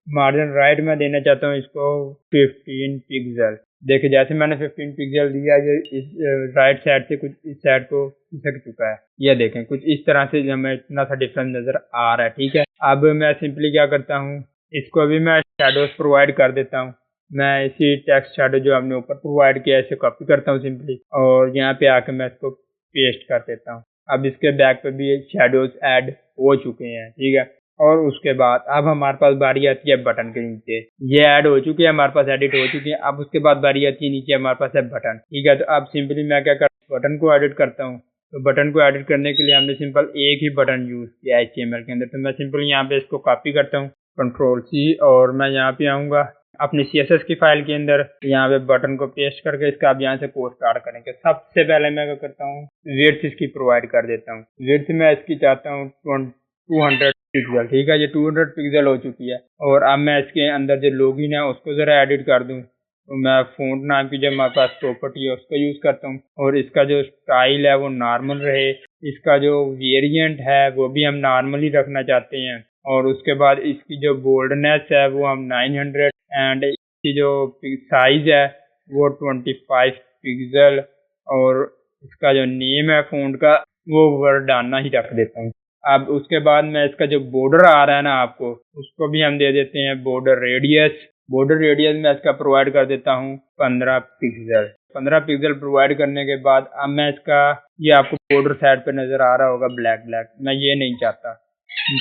मार्जिन राइट में देना चाहता हूँ इसको 15 पिक्सल। देखिए जैसे मैंने 15 पिक्सल दिया, ये इस राइट साइड से कुछ इस साइड को खिसक चुका है। ये देखें कुछ इस तरह से हमें इतना सा डिफरेंस नजर आ रहा है। ठीक है, अब मैं सिंपली क्या करता हूँ, इसको अभी मैं शेडोज प्रोवाइड कर देता हूँ। मैं इसी टेक्स्ट शेडो जो हमने ऊपर प्रोवाइड किया है इसे कॉपी करता हूँ सिंपली, और यहाँ पे आके मैं इसको पेस्ट कर देता हूँ। अब इसके बैक पे भी शेडोज ऐड हो चुके हैं। ठीक है, और उसके बाद अब हमारे पास बारी आती है बटन के नीचे। ये ऐड हो चुकी है, हमारे पास एडिट हो चुकी है। अब उसके बाद बारी आती है नीचे हमारे पास है बटन। ठीक है, तो अब सिंपली मैं क्या करता हूँ, बटन को एडिट करता हूँ। तो बटन को एडिट करने के लिए हमने सिंपल एक ही बटन यूज किया है HTML के अंदर। तो मैं सिंपल यहाँ पे इसको कॉपी करता हूँ, Ctrl+C, और मैं यहाँ पे आऊंगा अपनी CSS की फाइल के अंदर, यहाँ पे बटन को पेस्ट करके इसका अब यहाँ से कोड स्टार्ट करेंगे। सबसे पहले मैं क्या करता हूँ, विड्थ इसकी प्रोवाइड कर देता हूँ। विड्थ मैं इसकी चाहता हूँ 200 पिक्सल। ठीक है, ये 200 पिक्सल हो चुकी है। और अब मैं इसके अंदर जो लॉगिन है उसको जरा एडिट कर दूं, तो मैं फ़ॉन्ट नाम की जो हमारे पास प्रॉपर्टी है उसका यूज करता हूँ। और इसका जो स्टाइल है वो नॉर्मल रहे, इसका जो वेरिएंट है वो भी हम नॉर्मल ही रखना चाहते हैं। और उसके बाद इसकी जो बोल्डनेस है वो हम 900, एंड इसकी जो साइज है वो 25 पिक्सल, और इसका जो नेम है फ़ॉन्ट का वो वर्डाना ही रख देता हूँ। अब उसके बाद मैं इसका जो बॉर्डर आ रहा है ना आपको, उसको भी हम दे देते हैं बॉर्डर रेडियस। बॉर्डर रेडियस में इसका प्रोवाइड कर देता हूँ 15 पिक्सल। 15 पिक्सल प्रोवाइड करने के बाद अब मैं इसका, ये आपको बॉर्डर साइड पे नजर आ रहा होगा ब्लैक ब्लैक, मैं ये नहीं चाहता,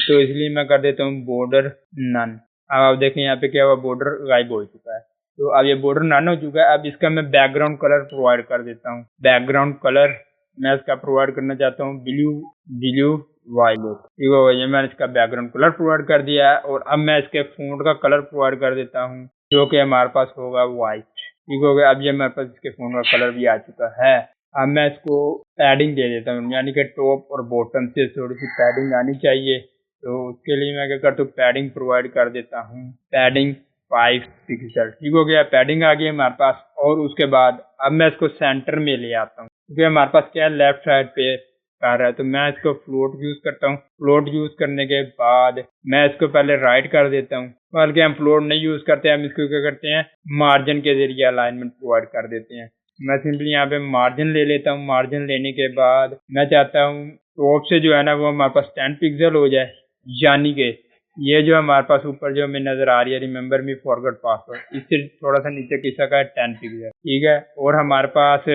तो इसलिए मैं कर देता हूँ बॉर्डर नन। अब आप देखें यहाँ पे क्या हुआ, बॉर्डर गायब हो चुका है। तो अब ये बॉर्डर नन हो चुका है। अब इसका मैं बैकग्राउंड कलर प्रोवाइड कर देता हूँ। बैकग्राउंड कलर मैं इसका प्रोवाइड करना चाहता हूँ ब्लू वायलेट। ठीक है, ये मैंने इसका बैकग्राउंड कलर प्रोवाइड कर दिया है। और अब मैं इसके फ़ॉन्ट का कलर प्रोवाइड कर देता हूँ, जो कि हमारे पास होगा वाइट। ठीक हो गया, अब ये हमारे पास इसके फ़ॉन्ट का कलर भी आ चुका है। अब मैं इसको पैडिंग दे देता हूँ, यानी कि टॉप और बॉटम से थोड़ी सी पैडिंग आनी चाहिए। तो उसके लिए मैं क्या करता हूँ, पैडिंग प्रोवाइड कर देता हूँ, पैडिंग 5 पिक्सल। ठीक हो गया, पैडिंग आ गई हमारे पास। और उसके बाद अब मैं इसको सेंटर में ले आता हूँ, क्योंकि हमारे पास क्या है, लेफ्ट साइड पे कर रहा है। तो मैं इसको फ्लोट यूज करता हूँ। फ्लोट यूज करने के बाद मैं इसको पहले राइट कर देता हूँ, बल्कि हम फ्लोट नहीं यूज करते, हम इसको क्या करते हैं, मार्जिन के जरिए अलाइनमेंट प्रोवाइड कर देते हैं। मैं सिंपली यहाँ पे मार्जिन ले लेता हूँ। मार्जिन लेने के बाद मैं चाहता हूँ टॉप से जो है ना वो हमारे पास 10 पिक्सल हो जाए, यानी कि ये जो हमारे पास ऊपर जो हमें नजर आ रही है, रिमेंबर मी फॉरगॉट पासवर्ड, इससे थोड़ा सा नीचे किसा का है 10 पिक्सल। ठीक है, और हमारे पास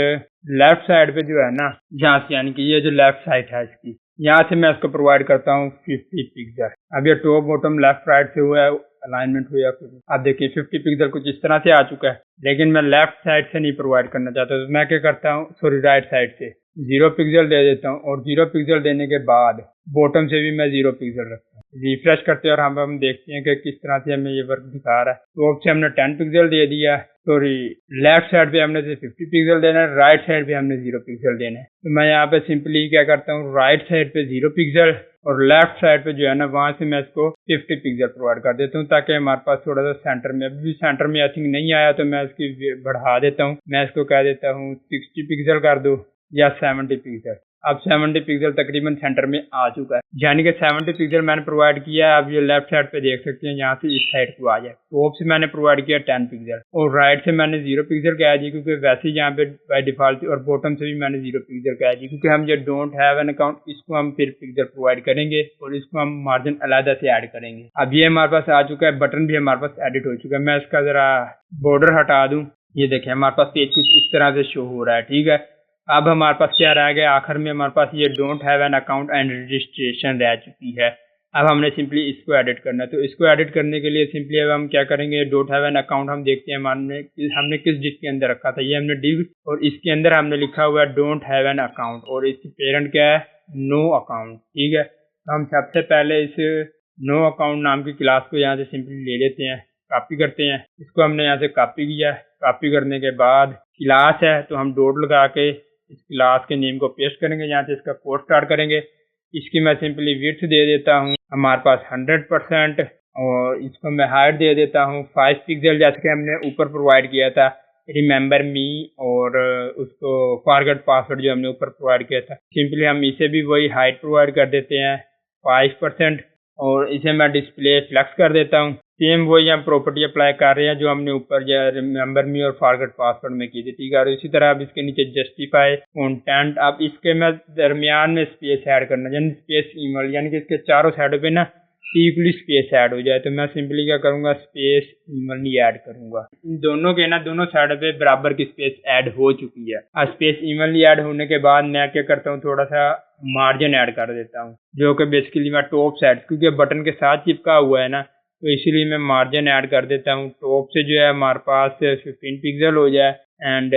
लेफ्ट साइड पे जो है ना, यहाँ से यानी कि ये जो लेफ्ट साइड है इसकी, यहाँ से मैं इसको प्रोवाइड करता हूँ 50 पिक्सल। अब ये टॉप बॉटम लेफ्ट राइट से हुआ है अलाइनमेंट हुआ। अब देखिए 50 पिक्सल कुछ इस तरह से आ चुका है, लेकिन मैं लेफ्ट साइड से नहीं प्रोवाइड करना चाहता। तो मैं क्या करता हूँ, सॉरी राइट साइड से 0 पिक्सल दे देता हूँ। और 0 पिक्सल देने के बाद बॉटम से भी मैं 0 पिक्सल रखता हूँ। रिफ्रेश करते हैं और हम देखते हैं कि किस तरह से हमें ये वर्क दिखा रहा है। टॉप से हमने 10 पिक्सल दे दिया, सॉरी लेफ्ट साइड पे हमने 50 पिक्सल देना है, राइट साइड पे हमने 0 पिक्सल देना है। तो मैं यहाँ पे सिंपली क्या करता हूँ, राइट साइड पे 0 पिक्सल और लेफ्ट साइड पे जो है ना वहां से मैं इसको 50 पिक्सल प्रोवाइड कर देता हूँ, ताकि हमारे पास थोड़ा सा सेंटर में, अभी भी सेंटर में आई थिंक नहीं आया, तो मैं इसकी बढ़ा देता हूँ। मैं इसको कह देता हूँ 60 पिक्सल कर दो या 70 पिक्सल। अब 70 पिक्सल तकरीबन सेंटर में आ चुका है, यानी कि 70 पिक्सल मैंने प्रोवाइड किया है। अब ये लेफ्ट साइड पे देख सकते हैं, यहाँ से इस साइड को आ जाए। टॉप से मैंने प्रोवाइड किया 10 पिक्सल और राइट से मैंने 0 पिक्सल कहा जी, क्योंकि वैसे ही यहाँ पे बाय डिफॉल्ट, और बॉटम से भी मैंने 0 पिक्सल कहा जी, क्योंकि हम जो डोंट हैव एन अकाउंट, इसको हम फिर पिक्सल प्रोवाइड करेंगे और इसको हम मार्जिन अलग से ऐड करेंगे। अब ये हमारे पास आ चुका है, बटन भी हमारे पास एडिट हो चुका है। मैं इसका जरा बॉर्डर हटा दूं, ये देखें हमारे पास पेज कुछ इस तरह से शो हो रहा है। ठीक है, अब हमारे पास क्या रह गया, आखिर में हमारे पास ये don't have an account and registration रह चुकी है। अब हमने सिंपली इसको एडिट करना है। तो इसको एडिट करने के लिए सिंपली अब हम क्या करेंगे, डोंट हैव एन अकाउंट हम देखते हैं हमने किस डिस्क के अंदर रखा था, ये हमने डिव, और इसके अंदर हमने लिखा हुआ है डोंट हैव एन अकाउंट, और इसकी पेरेंट क्या है, नो अकाउंट। ठीक है, तो हम सबसे पहले इस नो अकाउंट नाम की क्लास को यहाँ से सिंपली ले लेते हैं, कॉपी करते हैं। इसको हमने यहाँ से कॉपी किया। कॉपी करने के बाद क्लास है तो हम डॉट लगा के इस क्लास के नेम को पेस्ट करेंगे, यहाँ से इसका कोड स्टार्ट करेंगे। इसकी मैं सिंपली विड्थ दे देता हूँ हमारे पास 100%, और इसको मैं हाइट दे देता हूँ 5 पिक्सल, जैसे कि हमने ऊपर प्रोवाइड किया था रिमेंबर मी, और उसको फॉरगेट पासवर्ड जो हमने ऊपर प्रोवाइड किया था। सिंपली हम इसे भी वही हाइट प्रोवाइड कर देते हैं 5%, और इसे मैं डिस्प्ले फ्लेक्स कर देता हूँ। सेम वही हम प्रॉपर्टी अप्लाई कर रहे हैं जो हमने ऊपर रिमेंबर मी और फॉरगेट पासवर्ड में की थी, ठीक है। और इसी तरह अब इसके नीचे जस्टिफाई कंटेंट, अब इसके मैं दरमियान में स्पेस ऐड करना, यानी स्पेस ईमेल, यानी कि इसके चारों साइडों पे ना इक्वली स्पेस ऐड हो जाए, तो मैं सिंपली क्या करूंगा, स्पेस इक्वली ऐड करूंगा। इन दोनों के ना दोनों साइड पे बराबर की स्पेस ऐड हो चुकी है। अब स्पेस इक्वली ऐड होने के बाद मैं क्या करता हूँ, थोड़ा सा मार्जिन ऐड कर देता हूँ, जो कि बेसिकली मैं टॉप साइड, क्योंकि बटन के साथ चिपका हुआ है ना, तो इसीलिए मैं मार्जिन ऐड कर देता हूँ। टॉप से जो है हमारे पास 15 पिक्सल हो जाए, एंड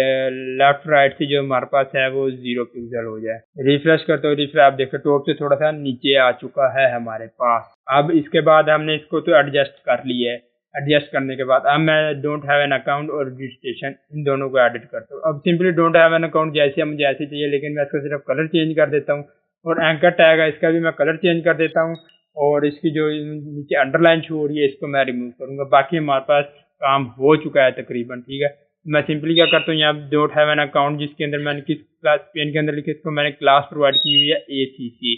लेफ्ट राइट से जो हमारे पास है वो 0 पिक्सल हो जाए। रिफ्रेश करते हो, रिफ्रेश, आप देखो टॉप से थोड़ा सा नीचे आ चुका है हमारे पास। अब इसके बाद हमने इसको तो एडजस्ट कर लिया है। एडजस्ट करने के बाद अब मैं डोंट हैव एन अकाउंट और रजिस्ट्रेशन इन दोनों को एडिट करता हूँ। अब simply don't have an account जैसे मुझे ऐसे चाहिए, लेकिन मैं इसको सिर्फ कलर चेंज कर देता हूँ, और एंकर टैग है इसका भी मैं कलर चेंज कर देता हूँ, और इसकी जो नीचे अंडरलाइन शो हो रही है इसको मैं रिमूव करूंगा। बाकी हमारे पास काम हो चुका है तकरीबन, ठीक है। मैं सिंपली क्या करता हूँ, यहाँ डोंट हैव एन अकाउंट जिसके अंदर मैंने किस क्लास पेन के अंदर लिखा, इसको मैंने क्लास प्रोवाइड की हुई है ACC।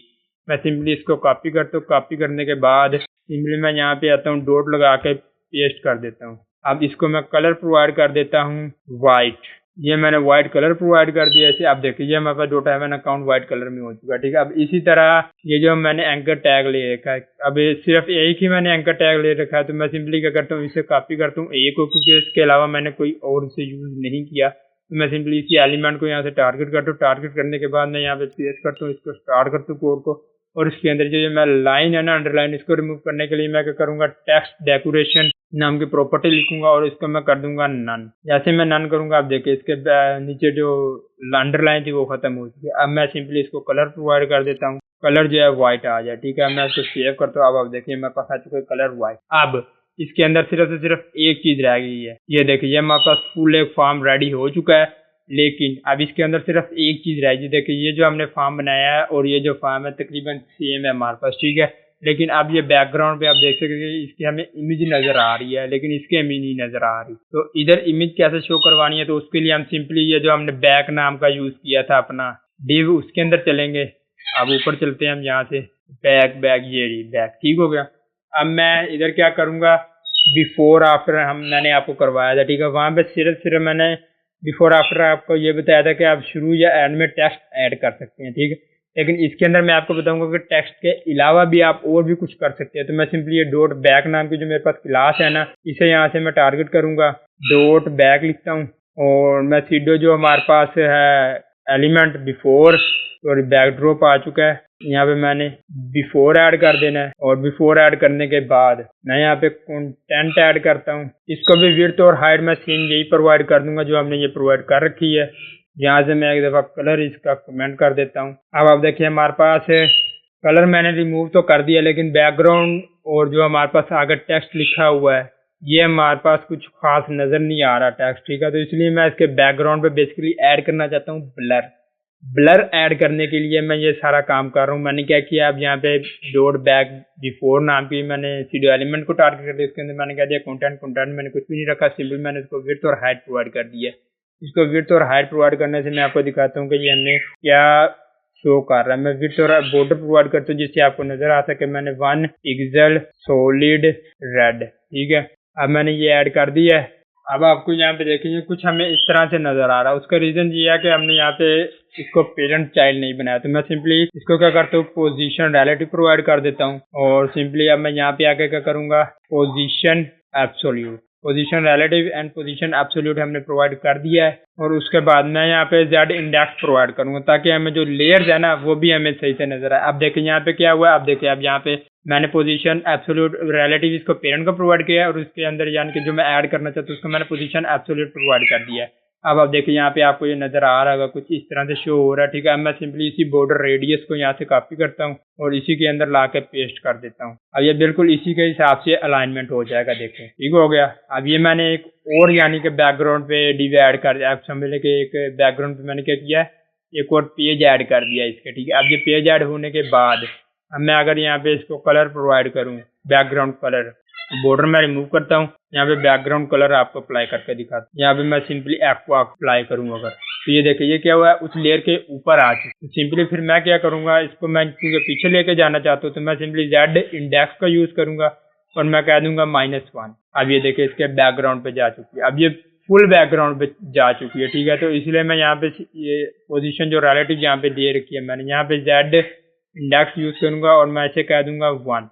मैं सिंपली इसको कॉपी करता हूँ, कॉपी करने के बाद सिंपली मैं यहाँ पे आता हूँ, डॉट लगा के पेस्ट कर देता हूँ। अब इसको मैं कलर प्रोवाइड कर देता हूँ वाइट, ये मैंने व्हाइट कलर प्रोवाइड कर दिया ऐसे। आप देखिए हमारे पास डोट have an account white colour में हो चुका है, ठीक है। अब इसी तरह ये जो मैंने एंकर टैग ले रखा है, अब सिर्फ एक ही मैंने एंकर टैग ले रखा है, तो मैं सिंपली क्या करता हूँ, इसे कॉपी करता हूँ एक को, क्योंकि इसके अलावा मैंने कोई और इसे यूज नहीं किया। तो मैं सिंपली इसी एलिमेंट को यहाँ से टारगेट करता हूँ। टारगेट करने के बाद मैं यहाँ पे पेस्ट करता हूँ, इसको स्टार्ट करता हूँ कोड को, और इसके अंदर जो मैं लाइन है ना अंडरलाइन, इसको रिमूव करने के लिए मैं क्या करूंगा, टेक्स्ट डेकोरेशन नाम की प्रॉपर्टी लिखूंगा, और इसको मैं कर दूंगा नन। जैसे मैं नन करूंगा, आप देखिए इसके नीचे जो अंडरलाइन थी वो खत्म हो चुकी है। अब मैं सिंपली इसको कलर प्रोवाइड कर देता हूँ, कलर जो है व्हाइट आ जाए, ठीक है। मैं इसको सेव करता हूँ। अब आप देखिए मेरे पास आ चुका है कलर व्हाइट। अब इसके अंदर सिर्फ से सिर्फ एक चीज रह गई है, ये देखिए हमारे पास फुल एक फॉर्म रेडी हो चुका है, लेकिन अब इसके अंदर सिर्फ एक चीज रह गई। देखिए ये जो हमने फॉर्म बनाया है और ये जो फॉर्म है तकरीबन सेम है हमारे पास, ठीक है। लेकिन अब ये बैकग्राउंड पे आप देख सकते हैं इसकी हमें इमेज नजर आ रही है, लेकिन इसकी इमेज नहीं नजर आ रही। तो इधर इमेज कैसे शो करवानी है, तो उसके लिए हम सिंपली ये जो हमने बैक नाम का यूज किया था अपना डिव, उसके अंदर चलेंगे। अब ऊपर चलते हैं हम यहाँ से, बैक बैक, ये बैक, ठीक हो गया। अब मैं इधर क्या करूंगा, बिफोर आफ्टर मैंने आपको करवाया था, ठीक है। वहां पे सिर्फ मैंने बिफोर आफ्टर आपको ये बताया था कि आप शुरू या एंड में टेक्स्ट ऐड कर सकते हैं, ठीक है। लेकिन इसके अंदर मैं आपको बताऊंगा कि टेक्स्ट के अलावा भी आप और भी कुछ कर सकते हैं। तो मैं सिंपली ये डॉट बैक नाम की जो मेरे पास क्लास है ना, इसे यहाँ से मैं टारगेट करूंगा, डॉट बैक लिखता हूँ, और मैं सीधो जो हमारे पास है एलिमेंट बिफोर और बैक ड्रॉप आ चुका है, यहाँ पे मैंने बिफोर ऐड कर देना है, और बिफोर ऐड करने के बाद मैं यहाँ पे कंटेंट ऐड करता हूँ। इसको भी विड्थ और हाइट मैं सेम यही प्रोवाइड कर दूंगा जो हमने ये प्रोवाइड कर रखी है। यहाँ से मैं एक दफा कलर इसका कमेंट कर देता हूँ। अब आप देखिए हमारे पास कलर मैंने रिमूव तो कर दिया, लेकिन बैकग्राउंड और जो हमारे पास आगे टेक्स्ट लिखा हुआ है ये हमारे पास कुछ खास नजर नहीं आ रहा टेक्स्ट, ठीक है। तो इसलिए मैं इसके बैकग्राउंड पे बेसिकली ऐड करना चाहता हूँ ब्लर। ब्लर ऐड करने के लिए मैं ये सारा काम कर रहा हूँ। मैंने क्या किया, अब यहाँ पे डॉट बैक बिफोर नाम की मैंने सीधे एलिमेंट को टारगेट कर दिया, इसके अंदर मैंने क्या दिया कंटेंट मैंने कुछ भी नहीं रखा, सिंपल मैंने इसको विड्थ और हाइट प्रोवाइड कर दिया। इसको विड्थ और हाइट प्रोवाइड करने से मैं आपको दिखाता हूँ कि ये हमें क्या शो कर रहा है। मैं विड्थ और बॉर्डर प्रोवाइड करता हूँ जिससे आपको नजर आ सके। मैंने 1 पिक्सल सॉलिड रेड, ठीक है। अब मैंने ये ऐड कर दिया है। अब आपको यहाँ पे देखेंगे कुछ हमें इस तरह से नजर आ रहा है। उसका रीजन ये है कि हमने यहाँ पे इसको पेरेंट चाइल्ड नहीं बनाया, तो मैं सिंपली इसको क्या करता हूँ, पोजीशन रिलेटिव प्रोवाइड कर देता हूँ, और सिंपली अब मैं यहाँ पे आके क्या करूंगा, position absolute, position relative and position absolute हमने प्रोवाइड कर दिया है। और उसके बाद मैं यहाँ पे जेड इंडेक्स प्रोवाइड करूंगा ताकि हमें जो लेयर्स है ना वो भी हमें सही से नजर आए। अब देखिए यहाँ पे क्या हुआ, अब देखिए अब यहाँ पे मैंने पोजीशन एब्सोल्यूट रिलेटिव इसको पेरेंट को प्रोवाइड किया है, और उसके अंदर यानी कि जो मैं ऐड करना चाहता हूँ उसको मैंने पोजीशन एब्सोल्यूट प्रोवाइड कर दिया है। अब आप देखिए यहाँ पे आपको ये नजर आ रहा होगा कुछ इस तरह से शो हो रहा है, ठीक है। अब मैं सिंपली इसी बॉर्डर रेडियस को यहाँ से कॉपी करता हूँ और इसी के अंदर ला के पेस्ट कर देता हूँ। अब ये बिल्कुल इसी के हिसाब से अलाइनमेंट हो जाएगा, देखें, ठीक हो गया। अब ये मैंने एक और यानी कि बैकग्राउंड पे डिव ऐड कर दिया। आप समझ लें कि एक बैकग्राउंड पे मैंने क्या किया, एक और पेज ऐड कर दिया इसके, ठीक है। अब ये पेज ऐड होने के बाद अब मैं अगर यहाँ पे इसको कलर प्रोवाइड करूँ, बैकग्राउंड कलर, बॉर्डर मैं रिमूव करता हूँ। यहाँ पे बैकग्राउंड कलर आपको अप्लाई करके दिखाता हूँ। यहाँ पे मैं सिंपली एक्वा अप्लाई करूँगा अगर, तो ये देखिए ये क्या हुआ है, उस लेयर के ऊपर आ चुकी। तो सिंपली फिर मैं क्या करूँगा, इसको मैं क्योंकि पीछे लेके जाना चाहता हूँ तो मैं सिंपली जेड इंडेक्स का यूज करूँगा और मैं कह दूंगा -1। अब ये देखिए इसके बैकग्राउंड पे जा चुकी है, अब ये फुल बैकग्राउंड पे जा चुकी है, ठीक है। तो इसलिए मैं यहाँ पे ये पोजीशन जो रिलेटिव यहाँ पे दे रखी है मैंने, यहाँ पे जेड इंडेक्स यूज करूंगा और मैं इसे कह दूंगा 1,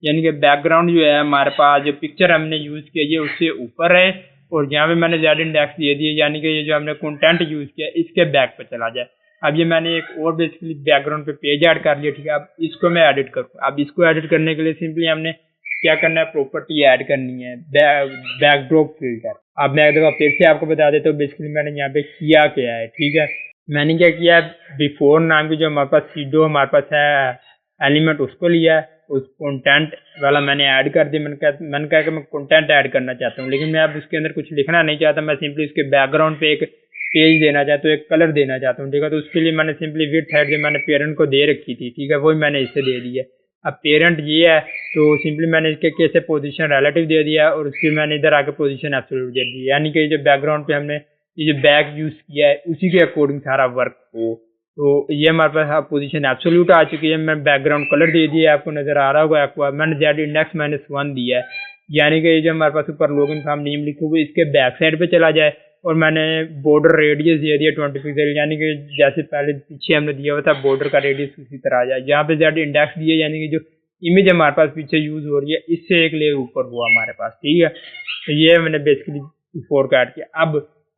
यानी कि बैकग्राउंड जो है हमारे पास जो पिक्चर हमने यूज किया ये उससे ऊपर है और यहाँ पे मैंने जेड इंडेक्स दे दिए, यानी कि ये जो हमने कंटेंट यूज किया इसके बैक पे चला जाए। अब ये मैंने एक और बेसिकली बैकग्राउंड पे पेज ऐड कर लिया, ठीक है। अब इसको मैं एडिट करूँ। अब इसको एडिट करने के लिए सिंपली हमने क्या करना है, प्रॉपर्टी ऐड करनी है, बैकड्रॉप फिल्टर। अब मैं एक फिर से आपको बता देता हूँ बेसिकली मैंने यहाँ पे किया क्या है, ठीक है। मैंने क्या किया, बिफोर नाम की जो हमारे पास सीडो हमारे पास है एलिमेंट उसको लिया है, उस कंटेंट वाला मैंने ऐड कर दिया। मैंने कहा कि मैं कंटेंट ऐड करना चाहता हूँ, लेकिन मैं अब उसके अंदर कुछ लिखना नहीं चाहता, मैं सिंपली उसके बैकग्राउंड पे एक पेज देना चाहता हूँ, एक कलर देना चाहता हूँ, ठीक है। तो उसके लिए मैंने सिंपली विड्थ हाइट जो मैंने पेरेंट को दे रखी थी, ठीक है, वही मैंने इसे दे दी है। अब पेरेंट ये है तो सिंपली मैंने इसके कैसे पोजीशन रिलेटिव दे दिया और उसकी मैंने इधर आके पोजीशन एब्सोल्यूट दे दी, यानी कि जो बैकग्राउंड पे हमने ये जो बैक यूज किया है उसी के अकॉर्डिंग सारा वर्क हो। तो ये हमारे पास पोजीशन एब्सोल्यूट आ चुकी है। मैं बैकग्राउंड कलर दे दिया, आपको नजर आ रहा होगा आपको। मैंने जेड इंडेक्स -1 दिया है, यानी कि ये जो हमारे पास ऊपर लॉगिन फॉर्म नेम लिखा हुआ इसके बैक साइड पे चला जाए और मैंने बॉर्डर रेडियस दे दिया 20 पिक्सल, यानी कि जैसे पहले पीछे हमने दिया हुआ था बॉर्डर का रेडियस उसी तरह आ जाए। यहाँ पे जेड इंडेक्स दिया, यानी कि जो इमेज हमारे पास पीछे यूज हो रही है इससे एक लेयर ऊपर हुआ हमारे पास, ठीक है। तो ये मैंने बेसिकली बिफोर का ऐड किया।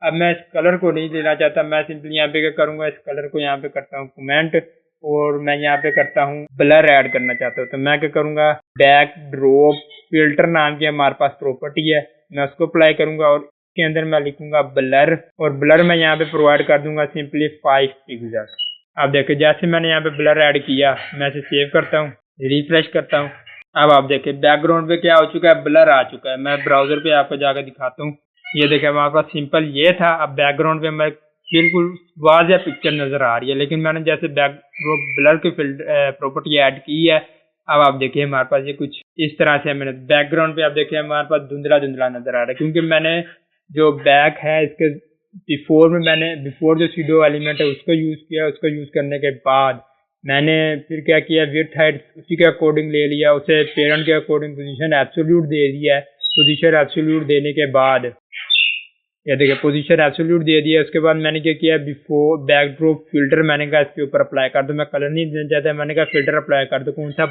अब मैं इस कलर को नहीं लेना चाहता, मैं सिंपली यहाँ पे क्या करूंगा, इस कलर को यहाँ पे करता हूँ कमेंट और मैं यहाँ पे करता हूँ ब्लर ऐड करना चाहता हूँ। तो मैं क्या करूंगा, बैक ड्रॉप फिल्टर नाम की हमारे पास प्रॉपर्टी है, मैं उसको अप्लाई करूंगा और इसके अंदर मैं लिखूंगा ब्लर और ब्लर मैं यहाँ पे प्रोवाइड कर दूंगा सिंपली 5 पिक्सल। अब देखिए जैसे मैंने यहाँ पे ब्लर ऐड किया, मैं इसे सेव करता हूँ, रिफ्रेश करता हूँ। अब आप देखिए बैकग्राउंड पे क्या हो चुका है, ब्लर आ चुका है। मैं ब्राउजर पे आपको जाकर दिखाता हूँ। ये देखिए हमारे पास सिंपल ये था। अब बैकग्राउंड पे मैं बिल्कुल वाज़ेह पिक्चर नजर आ रही है, लेकिन मैंने जैसे बैकग्राउंड ब्लर की प्रॉपर्टी ऐड की है, अब आप देखिए हमारे पास ये कुछ इस तरह से मैंने बैकग्राउंड पे आप देखिए हमारे पास धुंधला धुंधला नजर आ रहा है, क्योंकि मैंने जो बैक है इसके बिफोर जो सीडो एलिमेंट है उसको यूज किया। उसको यूज करने के बाद मैंने फिर क्या किया, विड्थ हाइट उसी के अकॉर्डिंग ले लिया, उसे पेरेंट के अकॉर्डिंग पोजीशन एब्सोल्यूट दे दिया है। पोजीशन एब्सोल्यूट देने के बाद ये देखिए पोजीशन एब्सोल्यूट दे दिया। उसके बाद मैंने क्या किया, बिफोर बैकड्रॉप फिल्टर मैंने कहा इसके ऊपर अप्लाई कर दो। मैं कलर नहीं देना चाहता, मैंने कहा फिल्टर अप्लाई कर दो। कौन सा,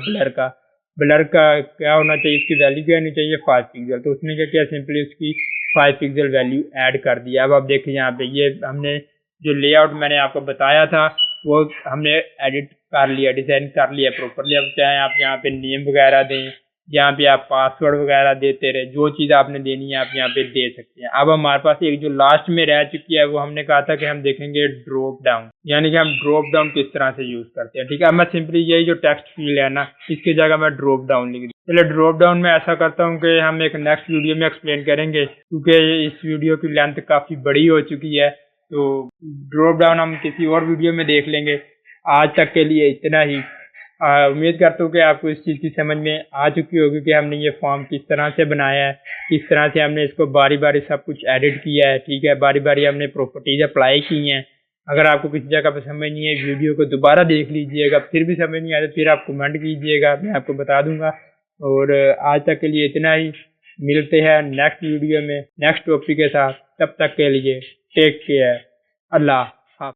ब्लर का क्या होना चाहिए, इसकी वैल्यू क्या होनी चाहिए, 5 पिक्सल। तो उसने क्या किया, सिंपली उसकी 5 पिक्सल वैल्यू ऐड कर दिया। अब आप देखिए यहाँ पे ये हमने जो लेआउट मैंने आपको बताया था वो हमने एडिट कर लिया, डिजाइन कर लिया प्रॉपरली। अब चाहे आप यहाँ पे नेम वगैरह दें, यहाँ पे आप पासवर्ड वगैरह देते रहे, जो चीज़ आपने देनी है आप यहाँ पे दे सकते हैं। अब हमारे पास एक जो लास्ट में रह चुकी है वो हमने कहा था कि हम देखेंगे ड्रॉप डाउन, यानी कि हम ड्रॉप डाउन किस तरह से यूज करते हैं, ठीक है। अब मैं सिंपली यही जो टेक्स्ट फील्ड है ना, इसकी जगह मैं ड्रॉप डाउन लिख दूँ। चलिए ड्रॉप डाउन में ऐसा करता हूँ कि हम एक नेक्स्ट वीडियो में एक्सप्लेन करेंगे, क्योंकि इस वीडियो की लेंथ काफी बड़ी हो चुकी है। तो ड्रॉप डाउन हम किसी और वीडियो में देख लेंगे। आज तक के लिए इतना ही। उम्मीद करता हूँ कि आपको इस चीज़ की समझ में आ चुकी होगी कि हमने ये फॉर्म किस तरह से बनाया है, किस तरह से हमने इसको बारी बारी सब कुछ एडिट किया है, ठीक है। बारी बारी हमने प्रॉपर्टीज अप्लाई की हैं। अगर आपको किसी जगह पर समझ नहीं है, वीडियो को दोबारा देख लीजिएगा, फिर भी समझ नहीं आया तो फिर आप कमेंट कीजिएगा, मैं आपको बता दूंगा। और आज तक के लिए इतना ही। मिलते हैं नेक्स्ट वीडियो में नेक्स्ट टॉपिक के साथ। तब तक के लिए टेक केयर। अल्लाह।